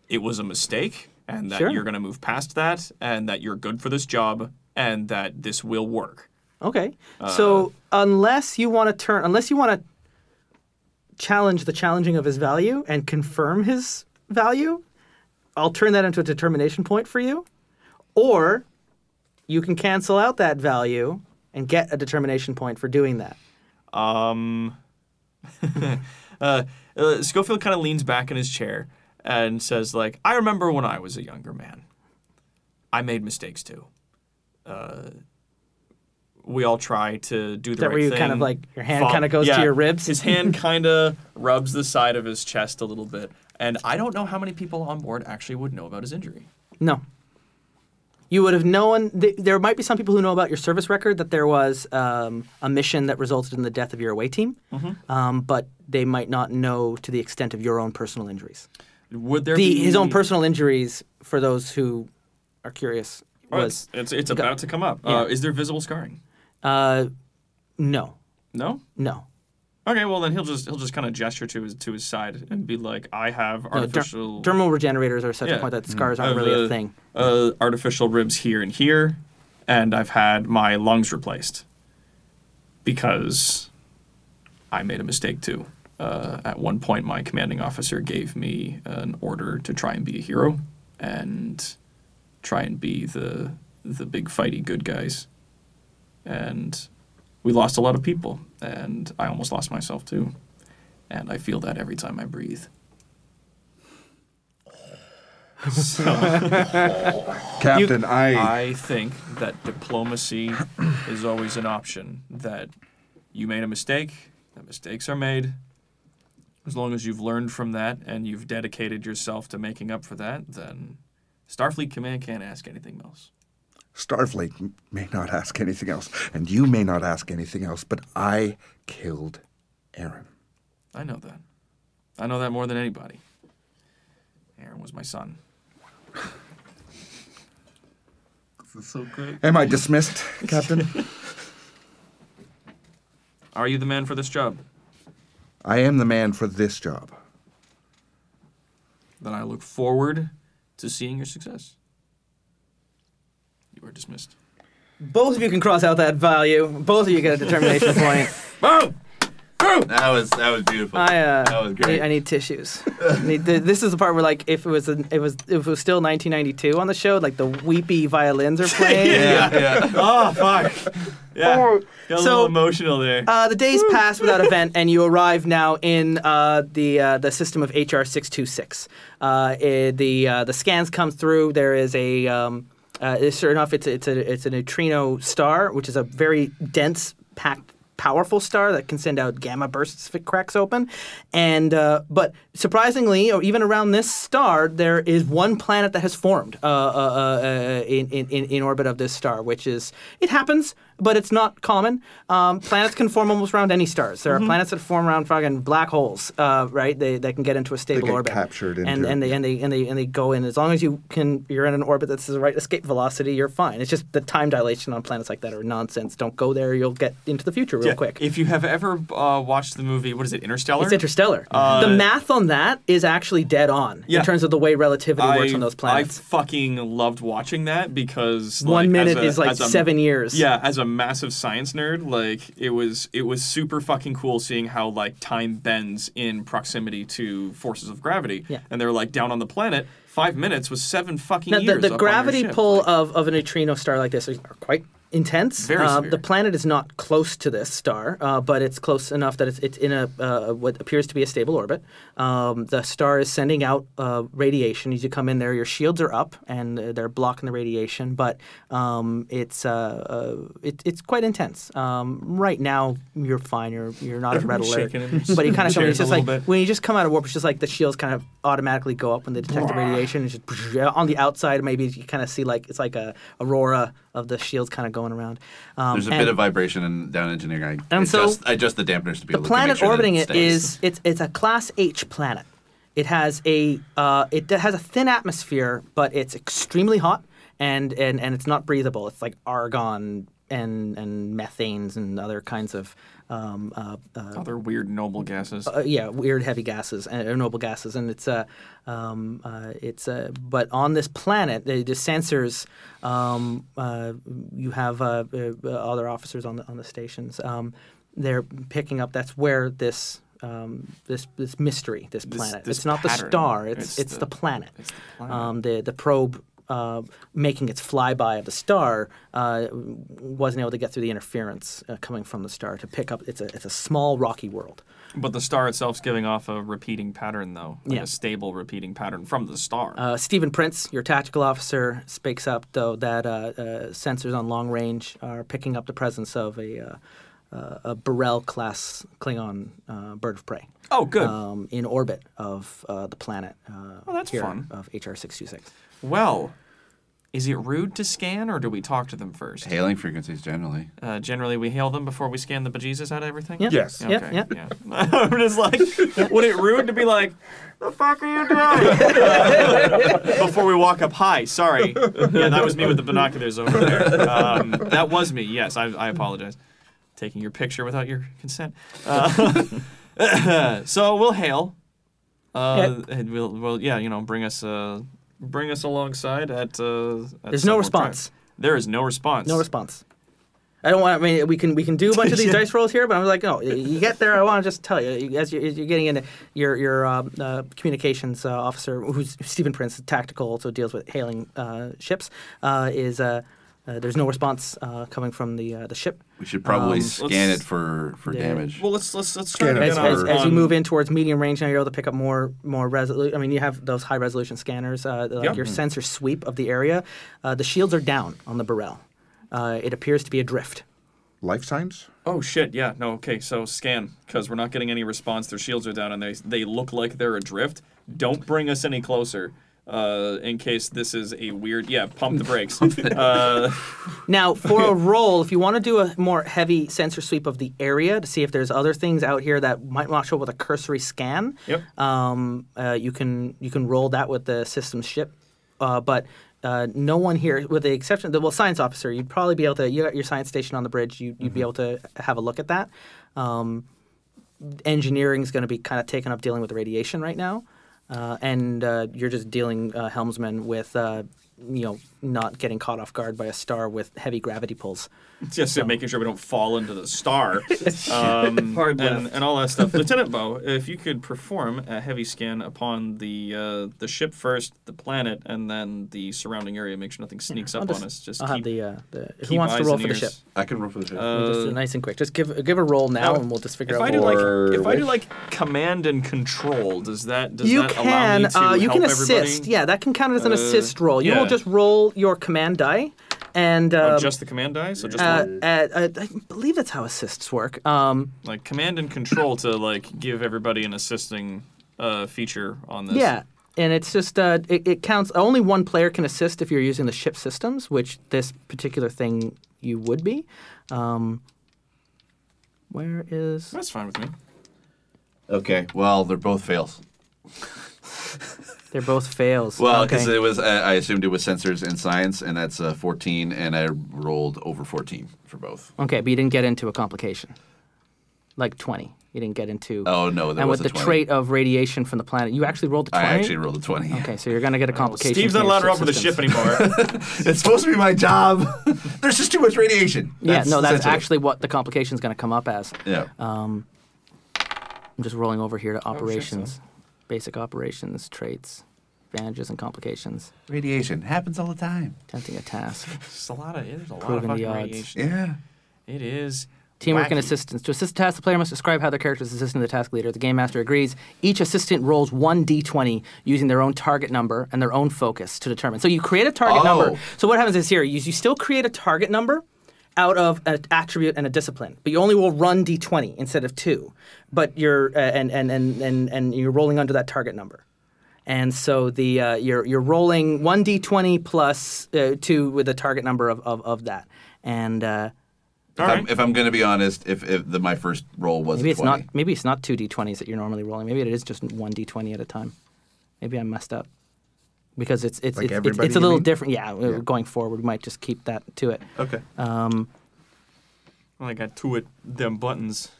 it was a mistake, and that Sure. you're going to move past that, and that you're good for this job, and that this will work. Okay. So unless you want to challenge the challenging of his value and confirm his value, I'll turn that into a determination point for you. Or you can cancel out that value and get a determination point for doing that. Schofield kind of leans back in his chair and says, like, I remember when I was a younger man. I made mistakes too. We all try to do the That right where you thing. kind of like your hand kind of goes to your ribs. His hand kind of rubs the side of his chest a little bit. And I don't know how many people on board actually would know about his injury. No. You would have known. There might be some people who know about your service record that there was a mission that resulted in the death of your away team, but they might not know to the extent of your own personal injuries. Would there be His own personal injuries, for those who are curious, Oh, was it's about to come up. Yeah. Is there visible scarring? no, No. no. Okay, well then he'll just kind of gesture to his side and be like, I have artificial Dermal regenerators are such a Yeah. point that scars aren't really a thing. Artificial ribs here and here, and I've had my lungs replaced because I made a mistake too. At one point, my commanding officer gave me an order to try and be a hero and try and be the big fighty good guys, and we lost a lot of people, and I almost lost myself too, and I feel that every time I breathe. So, Captain, I think that diplomacy is always an option. That you made a mistake, that mistakes are made. As long as you've learned from that and you've dedicated yourself to making up for that, then Starfleet Command can't ask anything else. Starfleet may not ask anything else, and you may not ask anything else, but I killed Aaron. I know that. I know that more than anybody. Aaron was my son. This is so great. Am I dismissed, Captain? Are you the man for this job? I am the man for this job. Then I look forward to seeing your success. You are dismissed. Both of you can cross out that value. Both of you get a determination point. Boom! Boom! That was beautiful. That was great. I need tissues. This is the part where, like, if it was still 1992 on the show, like the weepy violins are playing. Yeah. Oh, fuck. Yeah. Got a little emotional there. The days pass without event, and you arrive now in the system of HR 626. The scans come through. There is a sure enough, it's a neutrino star, which is a very dense, packed, powerful star that can send out gamma bursts if it cracks open. And but surprisingly, or even around this star, there is one planet that has formed in orbit of this star, which is, it happens. but it's not common. Planets can form almost around any stars. There are planets that form around fucking black holes, right? They can get into a stable get orbit. captured into and they go in. As long as you're in an orbit that's the right escape velocity, you're fine. It's just the time dilation on planets like that are nonsense. Don't go there. You'll get into the future real quick. If you have ever watched the movie, what is it, Interstellar? It's Interstellar. The math on that is actually dead on in terms of the way relativity works on those planets. I fucking loved watching that because 1 minute is like 7 years. Yeah, as a massive science nerd, like it was super fucking cool seeing how like time bends in proximity to forces of gravity. Yeah. And they're like down on the planet. 5 minutes was 7 fucking Now, years. the up gravity on your ship. pull of a neutrino star like this are quite intense. Very severe. The planet is not close to this star, but it's close enough that it's in a what appears to be a stable orbit. The star is sending out radiation. As you come in there, your shields are up and they're blocking the radiation, but it's quite intense. Right now, you're fine. You're not at red alert. But you kind of it's just like when you just come out of warp, it's just like the shields kind of automatically go up when they detect the radiation. It's just on the outside, maybe you kind of see like it's like a aurora of the shields kind of going around. There's a bit of vibration in down engineering. I adjust the dampeners to be able to make planet sure orbiting that it stays. it's a Class H planet. It has a thin atmosphere, but it's extremely hot and it's not breathable. It's like argon and methanes and other kinds of other weird noble gases. weird heavy gases or noble gases, and but on this planet, the sensors. You have other officers on the stations. They're picking up. That's where this mystery, this planet. This it's not pattern. the star. It's the planet. It's the planet. The probe. Making its flyby of the star wasn't able to get through the interference coming from the star to pick up. It's a small rocky world. But the star itself's giving off a repeating pattern, though. Like Yeah. a stable repeating pattern from the star. Stephen Prince, your tactical officer, speaks up, though, that sensors on long range are picking up the presence of a Burrell-class Klingon bird of prey. Oh, good. In orbit of the planet that's here fun. of HR 626. Well, is it rude to scan, or do we talk to them first? Hailing frequencies generally. Generally, we hail them before we scan the bejesus out of everything? Yeah. Yes. Okay, Yeah. I'm just like, would it rude to be like, the fuck are you doing? Before we walk up, hi, sorry. Yeah, that was me with the binoculars over there. That was me, yes, I apologize. Taking your picture without your consent. So we'll hail. And we'll bring us alongside at There's no response. Drive. There is no response. No response. I don't want. I mean, we can do a bunch of these dice rolls here, but I'm like, no. You get there. I want to just tell you, as you're getting into your communications officer, who's Stephen Prince, tactical, also deals with hailing ships. There's no response coming from the ship. We should probably scan it for damage. Well, let's try to As, get as you move in towards medium range, now you're able to pick up more resolution. I mean, you have those high resolution scanners, like your sensor sweep of the area. The shields are down on the Burrell. It appears to be adrift. Life signs? Oh shit! Yeah, no. Okay, so scan because we're not getting any response. Their shields are down and they look like they're adrift. Don't bring us any closer. In case this is a weird... Yeah, pump the brakes. Now, for a roll, if you want to do a more heavy sensor sweep of the area to see if there's other things out here that might not show up with a cursory scan, Yep. You can roll that with the system ship. But no one here, with the exception of the science officer, you'd probably be able to... You got your science station on the bridge. You'd be able to have a look at that. Engineering is going to be kind of taken up dealing with the radiation right now. And you're just dealing, helmsman, with not getting caught off guard by a star with heavy gravity pulls. Just making sure we don't fall into the star and all that stuff. Lieutenant Bo, if you could perform a heavy scan upon the ship first, the planet, and then the surrounding area, make sure nothing sneaks up on us. Just I'll keep, have who wants to roll for the ship? I can roll for the ship. Just nice and quick. Just give a roll now, and we'll just figure out. If I do like command and control, does that allow me to you can help assist. everybody? Yeah, that can count as an assist roll. You yeah. will just roll your command die, and just the command die. So just I believe that's how assists work. like command and control to like give everybody an assisting feature on this. Yeah, and it's just it counts. Only one player can assist if you're using the ship systems, which this particular thing you would be. Where is... That's fine with me. Okay, well, they're both fails. They're both fails. Well, because okay. it was, I assumed it was sensors and science, and that's 14, and I rolled over 14 for both. Okay, but you didn't get into a complication. Like 20. You didn't get into... Oh, no, there and was with a the 20. trait of radiation from the planet, you actually rolled a 20? I actually rolled a 20. Okay, so you're going to get a complication. Steve's not from allowed to your roll for the ship systems. anymore. It's supposed to be my job. There's just too much radiation. That's essentially- actually what the complication is going to come up as. Yeah. I'm just rolling over here to operations. Basic operations, traits, advantages, and complications. Radiation happens all the time. Attempting a task. There's a lot of Proving the fucking odds. radiation. Yeah. It is. Teamwork and wacky. assistance. To assist a task, the player must describe how their character is assisting the task leader. The game master agrees. Each assistant rolls 1d20 using their own target number and their own focus to determine. So you create a target number. So what happens is here, you still create a target number out of an attribute and a discipline, but you only will run d20 instead of 2. But you're and you're rolling under that target number. And so the you're rolling 1d20 plus 2 with a target number of that. And If I'm going to be honest, if my first roll was maybe a it's 20. not. Maybe it's not 2 d20s that you're normally rolling. Maybe it is just 1 d20 at a time. Maybe I messed up because it's Like a everybody, you little mean? different. Yeah, going forward, we might just keep that to it. Okay. Well, I got them buttons.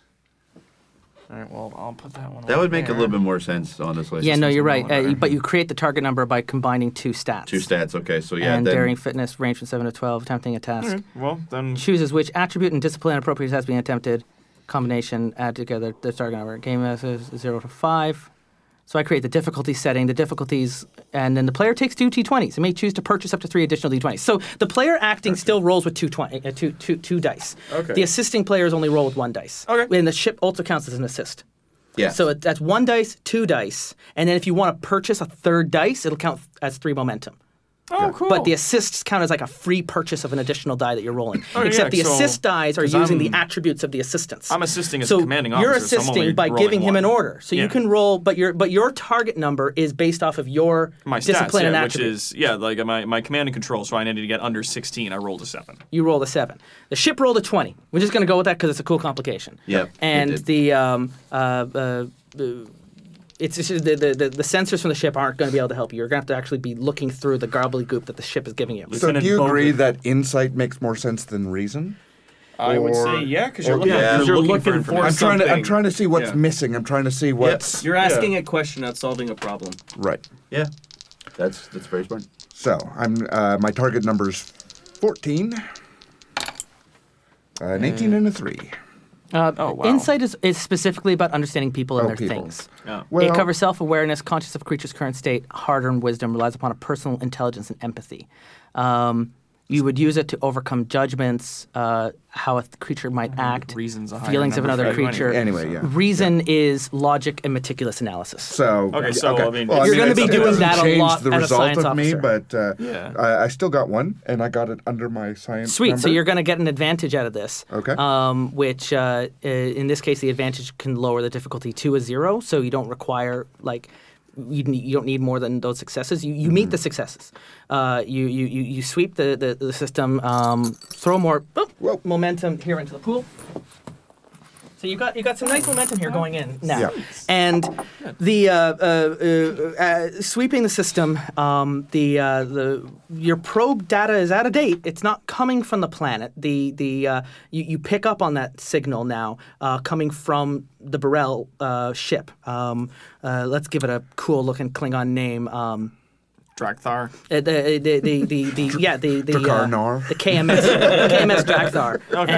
All right, well, I'll put that one That over would make a there. little bit more sense, honestly. Yeah, no, you're right. whatever. But you create the target number by combining 2 stats. 2 stats, okay. So yeah, and then daring, fitness, range from 7 to 12, attempting a task. All right, well, then Chooses which attribute and discipline appropriate task being attempted. Combination, add together the target number. Game is 0 to 5. So I create the difficulty setting, the difficulties, and then the player takes 2 d20s and may choose to purchase up to 3 additional d20s. So the player acting still rolls with two dice. Okay. The assisting players only roll with 1 dice. Okay. And the ship also counts as an assist. yeah. So that's 1 dice, 2 dice, and then if you want to purchase a 3rd dice, it'll count as 3 momentum. oh, cool. But the assists count as like a free purchase of an additional die that you're rolling. Oh, Except yeah, the so- assist dies are 'cause using the I'm- attributes of the assistants. I'm assisting as so a commanding you're officer, so I'm assisting only by rolling giving him one. an order. So Yeah. you can roll, but your target number is based off of your my stats, discipline and which attributes. is like my command and control. So I needed to get under 16. I rolled a 7. You rolled a 7. The ship rolled a 20. We're just going to go with that because it's a cool complication. Yep, it And did. it's just the sensors from the ship aren't going to be able to help you. You're going to have to actually be looking through the gobbledygook that the ship is giving you. So Lieutenant do you agree Bogan. that insight makes more sense than reason? I would Or- say yeah, because you're or- looking, Yeah, you're you're looking for looking for information. I'm something. trying to see what's Yeah. missing. I'm trying to see what's You're asking a question, not solving a problem. right. Yeah. That's very smart. So I'm my target number's 14, an 18 and a 3. Oh, wow. Insight is specifically about understanding people and Oh, their people. things. Oh. Well, It covers self-awareness, conscious of a creature's current state, hard-earned wisdom, relies upon a personal intelligence and empathy. You would use it to overcome judgments, how a creature might act, reason's a higher feelings of number another for you creature. Anyway, yeah. Reason is logic and meticulous analysis. So Okay, so, I mean, well, You're gonna be it doing doesn't that a change lot the as a result science of me, officer. but Yeah. I still got 1, and I got it under my science. Sweet. Number. So you're going to get an advantage out of this. Okay. Which, in this case, the advantage can lower the difficulty to a 0, so you don't require you don't need more than those successes. You meet the successes. You sweep the system. Throw more Whoa. momentum here into the pool. So you got some nice momentum here going in now, Yeah. and the sweeping the system. Your probe data is out of date. It's not coming from the planet. You pick up on that signal now coming from the Burrell ship. Let's give it a cool looking Klingon name. Drakthar. The Drakarnar. the KMS Drakthar. Okay.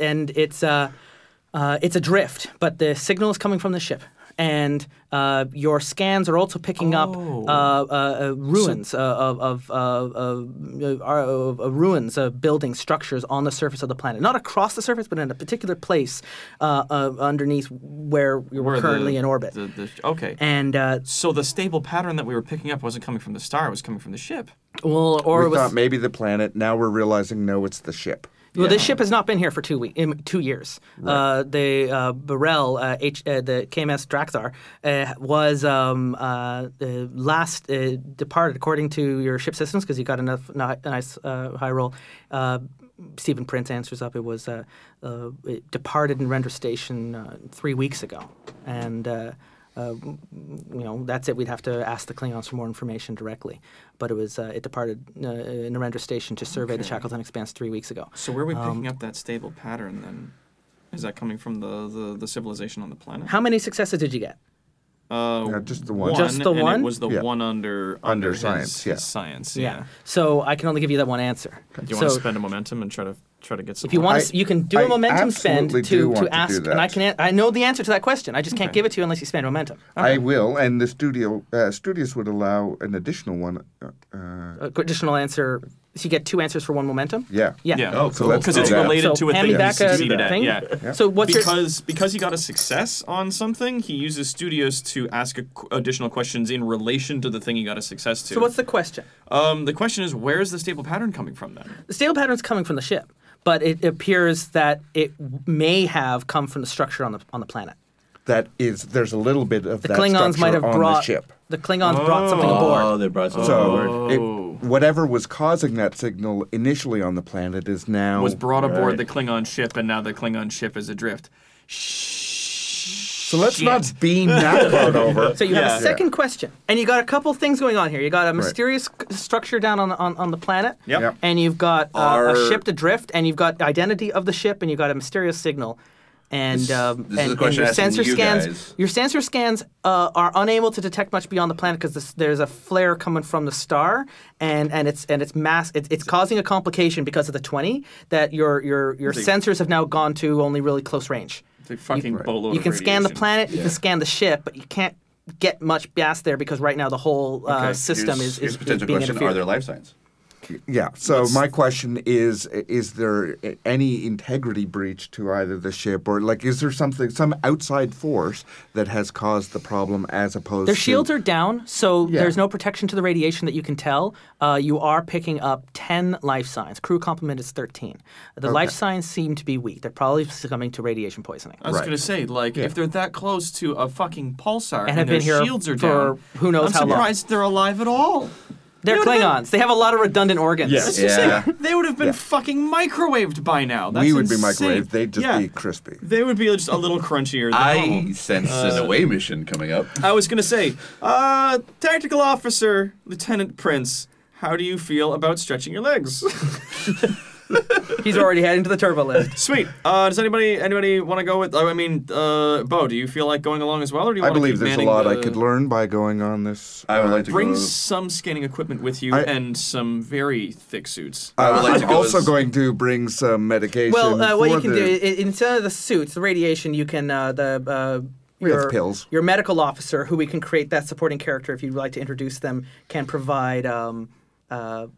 And it's adrift, but the signal is coming from the ship. And your scans are also picking up ruins of ruins of building structures on the surface of the planet, not across the surface, but in a particular place underneath where we're currently in orbit. Okay. And So the stable pattern that we were picking up wasn't coming from the star; it was coming from the ship. or We it was thought maybe the planet. Now we're realizing no, it's the ship. Well, this ship has not been here for 2 years. The Burrell, the KMS Drakthar, was last departed, according to your ship systems, because you got a nice high roll, Stephen Prince answers up. It was it departed in render station 3 weeks ago, and that's it. We'd have to ask the Klingons for more information directly, but it was it departed in the render station to survey the Shackleton Expanse 3 weeks ago. So where are we picking up that stable pattern then? Is that coming from the civilization on the planet? How many successes did you get? Just the one. Just the and one? It was the one under science, his yeah. science. Yeah. So I can only give you that one answer. Do you want to spend a momentum and try to get some? If you want, you can do a momentum spend absolutely do want to to ask, do that. and I know the answer to that question. I just can't give it to you unless you spend momentum. I will, and the studios would allow an additional one. Additional answer. So you get 2 answers for 1 momentum. Yeah. Yeah. Oh, So cool. let's Because do it's that. related So to a hand thing me he back a succeeded at. thing. Yeah. So what's Because he got a success on something, he uses studios to ask additional questions in relation to the thing he got a success to. So what's the question? The question is, where is the stable pattern coming from then? The stable pattern's coming from the ship, but it appears that it may have come from the structure on the planet. That is, there's a little bit of The that Klingons structure might have on brought the ship. The Klingons brought something aboard. Oh, they brought something So aboard. whatever was causing that signal initially on the planet is now Was brought aboard the Klingon ship, and now the Klingon ship is adrift. So let's not beam that part over. So you have a second question, and you got a couple things going on here. You got a mysterious structure down on the planet, Yep. and you've got a Are- ship adrift, and you've got identity of the ship, and you've got a mysterious signal. And is a and question your asking sensor you scans, guys. your sensor scans are unable to detect much beyond the planet because there's a flare coming from the star, and it's causing a complication because of the 20 that your sensors have now gone to only really close range. It's a fucking boatload You can of scan the radiation. planet, you can scan the ship, but you can't get much gas there because right now the whole system Here's is a potential being question: interfered. Are there life signs? Yeah. So my question is there any integrity breach to either the ship or is there some outside force that has caused the problem as opposed Their to shields are down, so there's no protection to the radiation that you can tell. You are picking up 10 life signs. Crew complement is 13. The life signs seem to be weak. They're probably succumbing to radiation poisoning. I was going to say, if they're that close to a fucking pulsar and, have their been here shields are for down, who knows I'm how long. surprised they're alive at all. They're Klingons. They have a lot of redundant organs. That's just saying, they would have been fucking microwaved by now. That's we would be insane. microwaved. They'd just be crispy. They would be just a little crunchier than I normal. sense an away mission coming up. I was going to say, Tactical Officer, Lieutenant Prince, how do you feel about stretching your legs? He's already heading to the turbo lift. Sweet. Does anybody want to go with? Bo, do you feel like going along as well, or do you I want to believe keep there's a manning lot the... I could learn by going on this. I would like to Bring go. some scanning equipment with you and some very thick suits. I would like to I'm go also as- going to bring some medication. Well, what for you can the- do instead of the suits, the radiation, you can We have pills. Your medical officer, who we can create that supporting character if you'd like to introduce them, can provide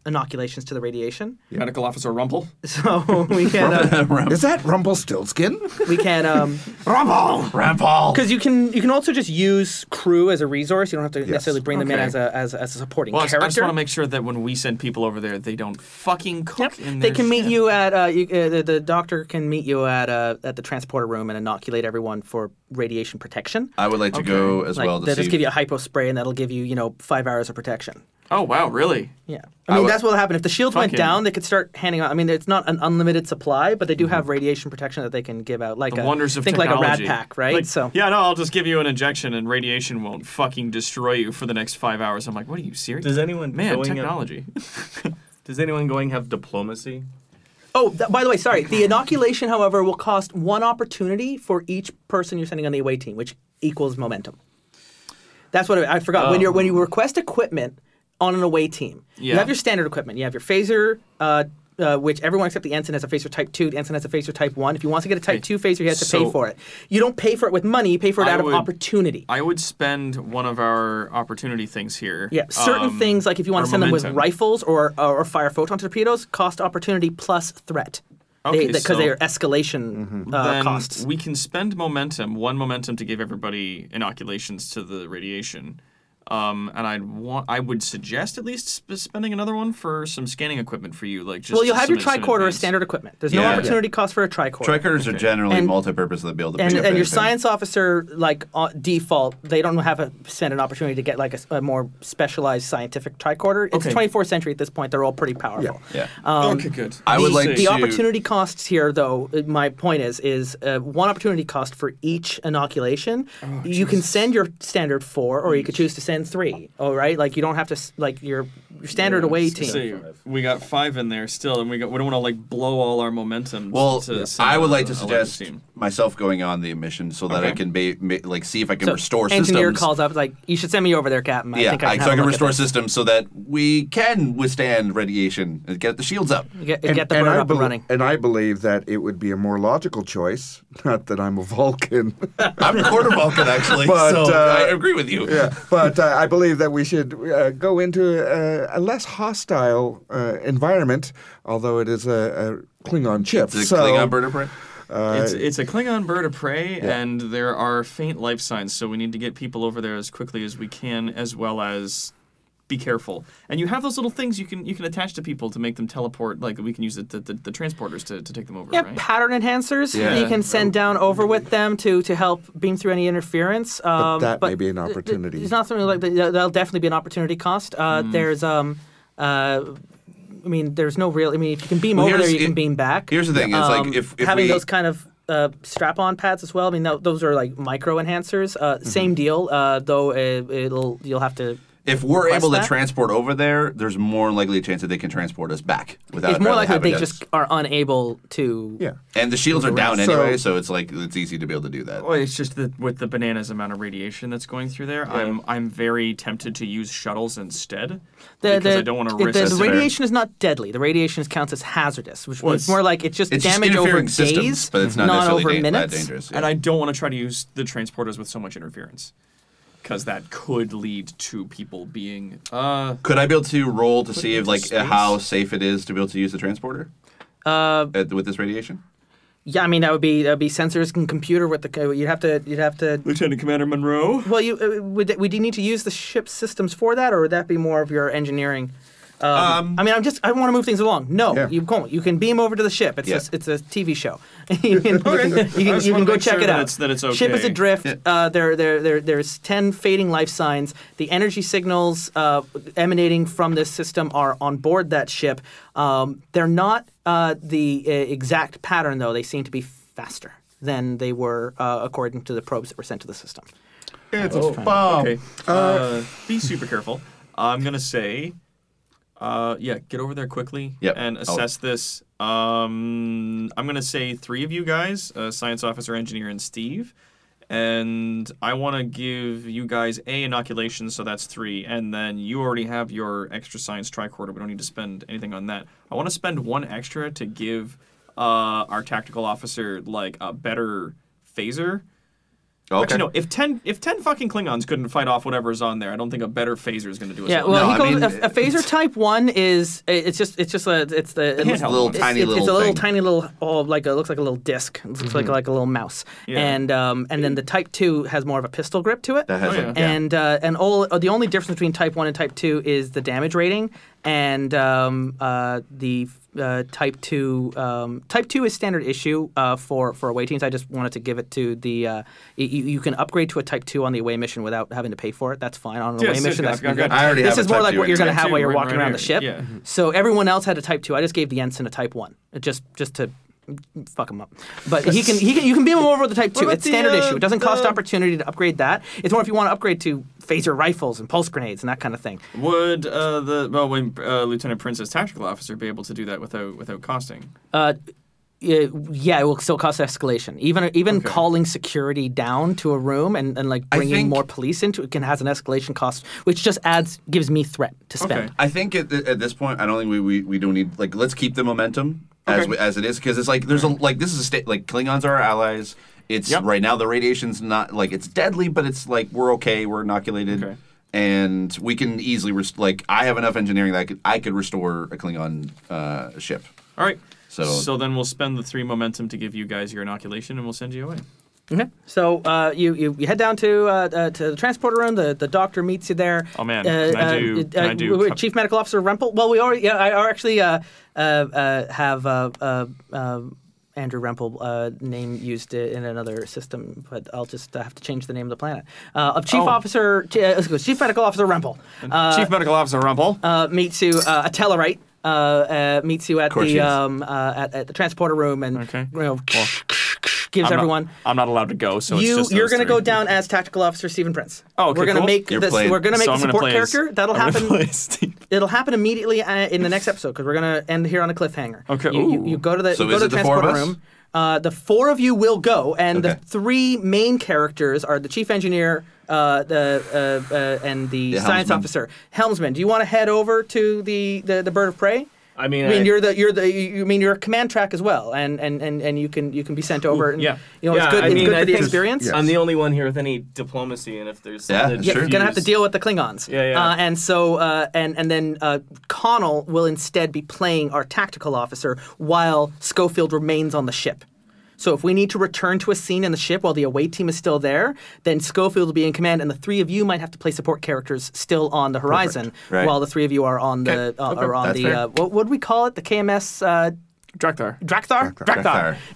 inoculations to the radiation. Medical Officer Rumple. So we can Is that Rumpelstiltskin? Rampal. because you can also just use crew as a resource. You don't have to necessarily bring them in Okay. as a supporting Well, I character. just want to make sure that when we send people over there, they don't fucking cook in They their can meet shit. you at the doctor can meet you at the transporter room and inoculate everyone for radiation protection. I would like to go as Like well to they'll see. just give you a hypo spray and that'll give you 5 hours of protection. Oh, wow, really? Yeah, I mean that's what'll happen if the shields went Fucking- down. They could start handing out. I mean, it's not an unlimited supply, but they do have radiation protection that they can give out. Like The wonders of think technology. like a rad pack, right? Like, yeah, no, I'll just give you an injection and radiation won't fucking destroy you for the next 5 hours. I'm like, what are you serious? Does anyone Man, going technology. Does anyone going have diplomacy? Oh, by the way, sorry. The inoculation, however, will cost 1 opportunity for each person you're sending on the away team, which equals momentum. That's what I forgot. When you request equipment on an away team, you Yeah. have your standard equipment. You have your phaser, which everyone except the ensign has a phaser type 2. The ensign has a phaser type 1. If you want to get a type 2 phaser, you have to pay so- for it. You don't pay for it with money. You pay for it out of opportunity. I would spend one of our opportunity things here. Yeah, certain things like if you want or to send them with momentum. rifles or fire photon torpedoes, cost opportunity plus threat. Okay, Because so- they are escalation Then costs. we can spend momentum, 1 momentum to give everybody inoculations to the radiation. And I would suggest at least spending another one for some scanning equipment for you, like just. Well, you'll have your some tricorder as advanced- standard equipment. There's no Yeah. opportunity cost for a tricorder. Tricorders are generally And- multi-purpose. They'll be able to and pick up your anything. science officer, like default, they don't spend an opportunity to get like a more specialized scientific tricorder. It's Okay. 24th century at this point. They're all pretty powerful. Yeah. Okay, good. I would like The to- opportunity costs here, though, my point is one opportunity cost for each inoculation. You can send your standard 4, or you could choose to send 3. All right, like you don't have to like your standard away team. See, we got 5 in there still, and we don't want to like blow all our momentum. Well, to send I would like to a larger suggest team. myself going on the mission so that I Okay. can like see if I can So restore engineer systems. calls up like, you should send me over there, Captain. I think I can, so have I a can look at restore this. systems so that we can withstand radiation and get the shields up. Get the bird up and running. And I believe that it would be a more logical choice. Not that I'm a Vulcan. I'm a quarter Vulcan, actually, But, so I agree with you. Yeah, but I believe that we should go into a less hostile environment, although it is a Klingon ship. It's a Klingon bird of prey. It's a Klingon bird of prey, and there are faint life signs, so we need to get people over there as quickly as we can, as well as be careful. And you have those little things you can attach to people to make them teleport. Like we can use the transporters to take them over. Yeah, right? pattern enhancers Yeah. you can send down over with them to help beam through any interference. But that may be an opportunity. It's not something like that. That'll definitely be an opportunity cost. There's I mean, there's no real. I mean, if you can beam over there, you can beam back. Here's the thing: it's like if having we, those kind of strap-on pads as well. I mean, those are like micro enhancers. Same deal, though. You'll have to. if we're request able to that? transport over there, there's more likely a chance that they can transport us back without. It's more likely having they us- just are unable to. Yeah. And the shields are down So- anyway, so it's like it's easy to be able to do that. Well, it's just that with the bananas amount of radiation that's going through there, I'm very tempted to use shuttles instead because I don't want to risk. The radiation is not deadly. The radiation counts as hazardous, which is more like it's just It's just damage over interfering days, systems, but it's not over necessarily that minutes. dangerous. And I don't want to try to use the transporters with so much interference, because that could lead to people being. Could I be able to roll to see if into like space? how safe it is to be able to use the transporter with this radiation? Yeah, I mean that would be sensors and computer with the. You'd have to. Lieutenant Commander Monroe. Well, would you need to use the ship systems for that, or would that be more of your engineering? I mean, I want to move things along. No, Yeah. you can't. You can beam over to the ship. It's Yeah. it's a TV show. you can just wanna go make check sure it that out. that it's Ship is okay. adrift. There's 10 fading life signs. The energy signals emanating from this system are on board that ship. They're not the exact pattern, though. They seem to be faster than they were according to the probes that were sent to the system. It's a bomb. Okay. Be super careful. I'm gonna say, get over there quickly Yep. and assess this. I'm gonna say 3 of you guys, science officer, engineer, and Steve. And I want to give you guys a inoculation, so that's 3. And then you already have your extra science tricorder. We don't need to spend anything on that. I want to spend 1 extra to give our tactical officer like a better phaser. Okay. Actually, no. If 10 fucking Klingons couldn't fight off whatever's on there, I don't think a better phaser is going to do us. Yeah, well. well, No, he I calls mean, a phaser type 1 is it's the handheld little one. tiny it's little a little thing. tiny little looks like a little disc. It looks like a little mouse. Yeah. And then the type 2 has more of a pistol grip to it. That has Oh, like, yeah. And the only difference between type 1 and type 2 is the damage rating, and the type 2 is standard issue for away teams. I just wanted to give it to the you can upgrade to a type 2 on the away mission without having to pay for it. That's fine on an away Yes, mission. yes, That's I've got- I already this have is a more type like 2 what you're going to Type have while 2 you're right walking around here. the ship. Yeah. So everyone else had a type 2. I just gave the ensign a type 1, just to fuck him up. But you can beam him over with the type 2. about It's standard the, issue. It doesn't cost the- opportunity to upgrade that. It's more if you want to upgrade to phaser rifles and pulse grenades and that kind of thing. Would Lieutenant Prince's tactical officer be able to do that without costing? Yeah, it will still cost escalation. Even calling security down to a room and like I bringing think- more police into it has an escalation cost, which just gives me threat to spend. Okay. I think at this point, I don't think we don't need like let's keep the momentum Okay. as it is because it's like there's a like this is a state like Klingons are our allies. It's Yep. right now the radiation's not like it's deadly, but it's like we're okay, we're inoculated, Okay. and we can easily like I have enough engineering that I could restore a Klingon ship. All right. So- then we'll spend the 3 momentum to give you guys your inoculation, and we'll send you away. Okay. So you head down to the transporter room. The doctor meets you there. Oh man, can I do Chief Medical Officer Rempel? Well, we already. I actually have Andrew Rempel name used in another system, but I'll just have to change the name of the planet. Of Chief Chief Medical Officer Rempel. Chief Medical Officer Rempel Meets you a Tellarite. Meets you at the transporter room and gives everyone. I'm not allowed to go, so you're going to go three. down as Tactical Officer Stephen Prince. Oh, okay, we're going to make You're this. playing- We're going to make so a I'm gonna support play as- character. That'll I'm gonna happen. play as Steve. It'll happen immediately in the next episode because we're going to end here on a cliffhanger. Okay. You go to the So you go is to it the the four of transporter us? room. The four of you will go, and the Okay. three main characters are the chief engineer, and the science helmsman. officer. Helmsman, do you want to head over to the bird of prey? I mean, you're a command track as well, and you can be sent over. And, yeah. it's good. I It's mean, good I for the think experience. Yeah. I'm the only one here with any diplomacy, and if there's Yeah, something that's true. You're gonna have to deal with the Klingons. Yeah. And so, and then Conal will instead be playing our tactical officer while Schofield remains on the ship. So if we need to return to a scene in the ship while the away team is still there, then Schofield will be in command, and the three of you might have to play support characters still on the horizon, Right. while the three of you are on the That's fair. what would we call it? The KMS. Drakthar.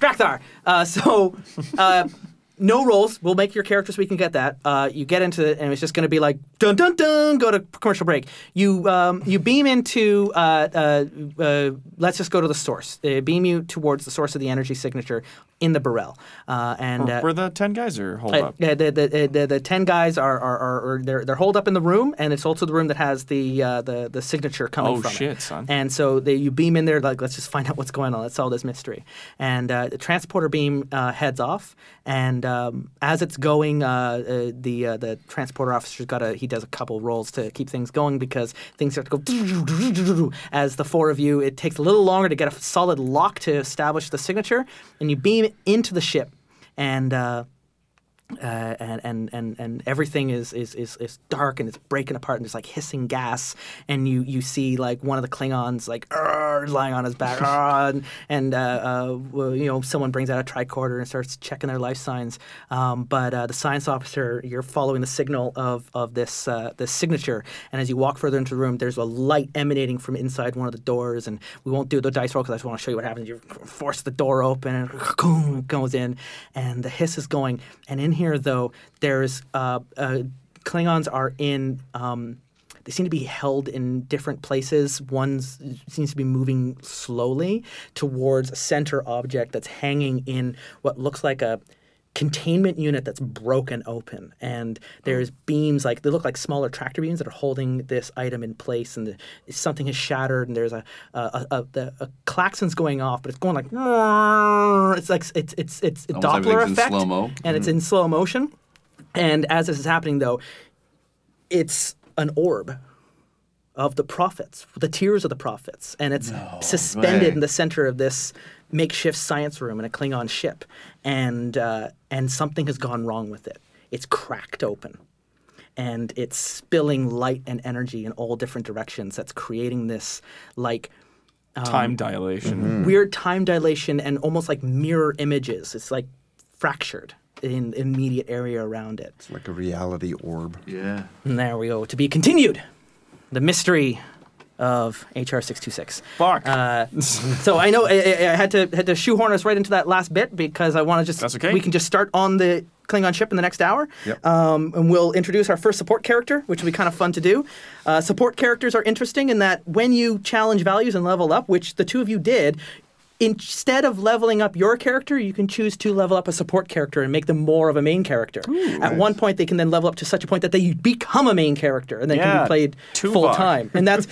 Drakthar. No rolls. We'll make your character so we can get that. You get into it, and it's just going to be like dun dun dun. Go to commercial break. You beam into. Let's just go to the source. They beam you towards the source of the energy signature in the Burrell. Where the 10 guys are holed up. The 10 guys are they're holed up in the room, and it's also the room that has the signature coming from it. Oh shit, son. And so you beam in there, like, let's just find out what's going on. Let's solve this mystery. And the transporter beam heads off, and as it's going, the transporter officer's he does a couple rolls to keep things going because things have to go as the four of you. It takes a little longer to get a solid lock to establish the signature, and you beam into the ship, and everything is dark and it's breaking apart and there's like hissing gas, and you see like one of the Klingons like lying on his back, someone brings out a tricorder and starts checking their life signs, but the science officer, you're following the signal of this signature, and as you walk further into the room, there's a light emanating from inside one of the doors, and we won't do the dice roll because I just want to show you what happens. You force the door open and it goes in, and the hiss is going, and in here though, there's Klingons are in. They seem to be held in different places. One seems to be moving slowly towards a center object that's hanging in what looks like a containment unit that's broken open, and there's beams, like they look like smaller tractor beams that are holding this item in place, and something has shattered, and there's a klaxon's going off, but it's going like it's Doppler like it's in effect, slow-mo. and it's in slow motion. And as this is happening, though, it's an orb of the prophets, the tears of the prophets, and it's suspended way. in the center of this makeshift science room in a Klingon ship, and something has gone wrong with it. It's cracked open, and it's spilling light and energy in all different directions. That's creating this like Time dilation. weird time dilation and almost like mirror images. It's like fractured in the immediate area around it. It's like a reality orb. Yeah. And there we go. To be continued. The mystery of HR 626. Fuck. So I know I had to shoehorn us right into that last bit because I want to just. That's okay. We can just start on the Klingon ship in the next hour. Yep. And we'll introduce our first support character, which will be kind of fun to do. Support characters are interesting in that when you challenge values and level up, which the two of you did, instead of leveling up your character, you can choose to level up a support character and make them more of a main character. At one point, they can then level up to such a point that they become a main character and then can Yeah, be played Tuvok. full time. And that's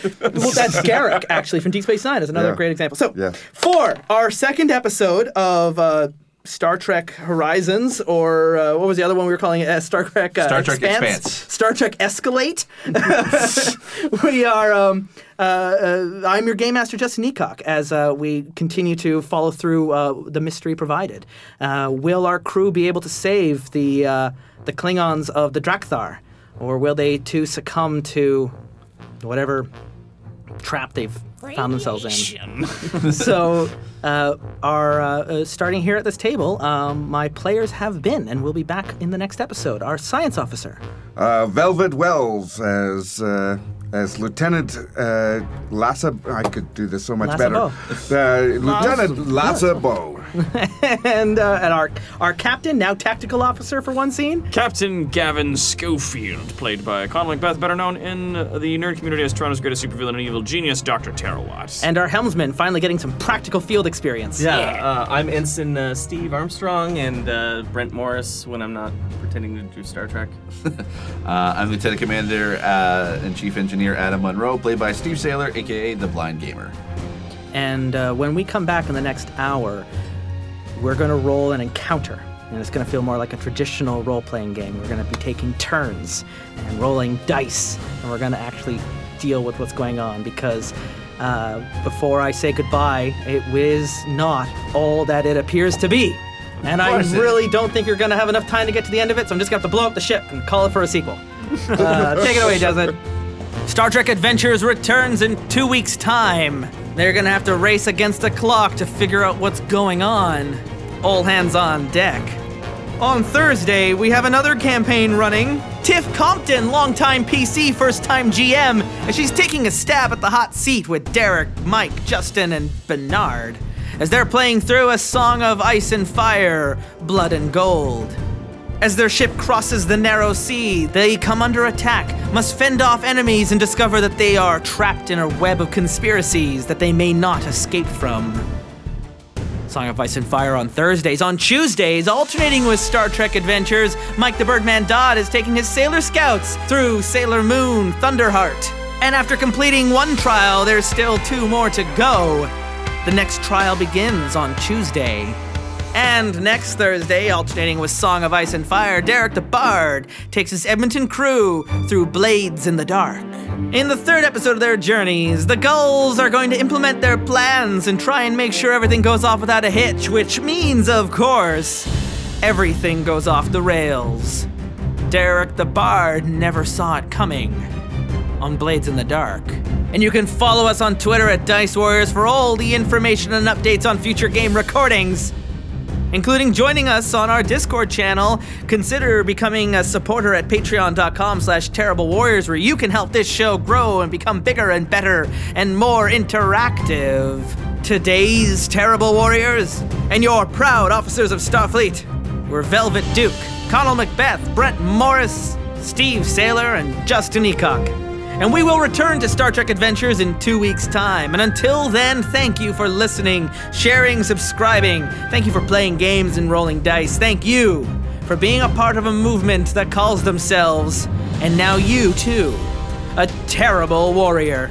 Garrick, actually, from Deep Space Nine is another Yeah. great example. So, Yeah. for our second episode of Star Trek Horizons, or what was the other one we were calling it? Star Trek Expanse. Star Trek Escalate. We are. I'm your game master, Justin Ecock, as we continue to follow through the mystery provided. Will our crew be able to save the Klingons of the Drakthar, or will they too succumb to whatever trap they've found themselves in. So, starting here at this table, my players have been and will be back in the next episode. Our science officer. Velvet Wells as Lieutenant Lassa. I could do this so much better. Lieutenant Lassa Bow. And our captain, now tactical officer for one scene. Captain Gavin Schofield, played by Conal MacBeth, better known in the nerd community as Toronto's greatest supervillain and evil genius, Dr. Tarawat. And our helmsman, finally getting some practical field experience. I'm Ensign Steve Armstrong and Brent Morris when I'm not pretending to do Star Trek. I'm Lieutenant Commander and Chief Engineer Adam Monroe, played by Steve Saylor, a.k.a. The Blind Gamer. And when we come back in the next hour, we're going to roll an encounter. And it's going to feel more like a traditional role-playing game. We're going to be taking turns and rolling dice. And we're going to actually deal with what's going on because before I say goodbye, it was not all that it appears to be. And I really don't think you're going to have enough time to get to the end of it, so I'm just going to have to blow up the ship and call it for a sequel. Take it away, Desmond. Star Trek Adventures returns in 2 weeks' time. They're going to have to race against the clock to figure out what's going on. All hands on deck. On Thursday, we have another campaign running. Tiff Compton, longtime PC, first-time GM, and she's taking a stab at the hot seat with Derek, Mike, Justin, and Bernard, as they're playing through A Song of Ice and Fire, Blood and Gold. As their ship crosses the narrow sea, they come under attack, must fend off enemies, and discover that they are trapped in a web of conspiracies that they may not escape from. Song of Ice and Fire on Thursdays. On Tuesdays, alternating with Star Trek Adventures, Mike the Birdman Dodd is taking his Sailor Scouts through Sailor Moon Thunderheart. And after completing one trial, there's still 2 more to go. The next trial begins on Tuesday. And next Thursday, alternating with Song of Ice and Fire, Derek the Bard takes his Edmonton crew through Blades in the Dark. In the 3rd episode of their journeys, the Gulls are going to implement their plans and try and make sure everything goes off without a hitch, which means, of course, everything goes off the rails. Derek the Bard never saw it coming on Blades in the Dark. And you can follow us on Twitter at Dice Warriors for all the information and updates on future game recordings, including joining us on our Discord channel. Consider becoming a supporter at patreon.com/terriblewarriors, where you can help this show grow and become bigger and better and more interactive. Today's Terrible Warriors and your proud officers of Starfleet were Velvet Duke, Conal MacBeth, Brent Morris, Steve Saylor, and Justin Ecock. And we will return to Star Trek Adventures in 2 weeks' time. And until then, thank you for listening, sharing, subscribing. Thank you for playing games and rolling dice. Thank you for being a part of a movement that calls themselves, and now you too, a terrible warrior.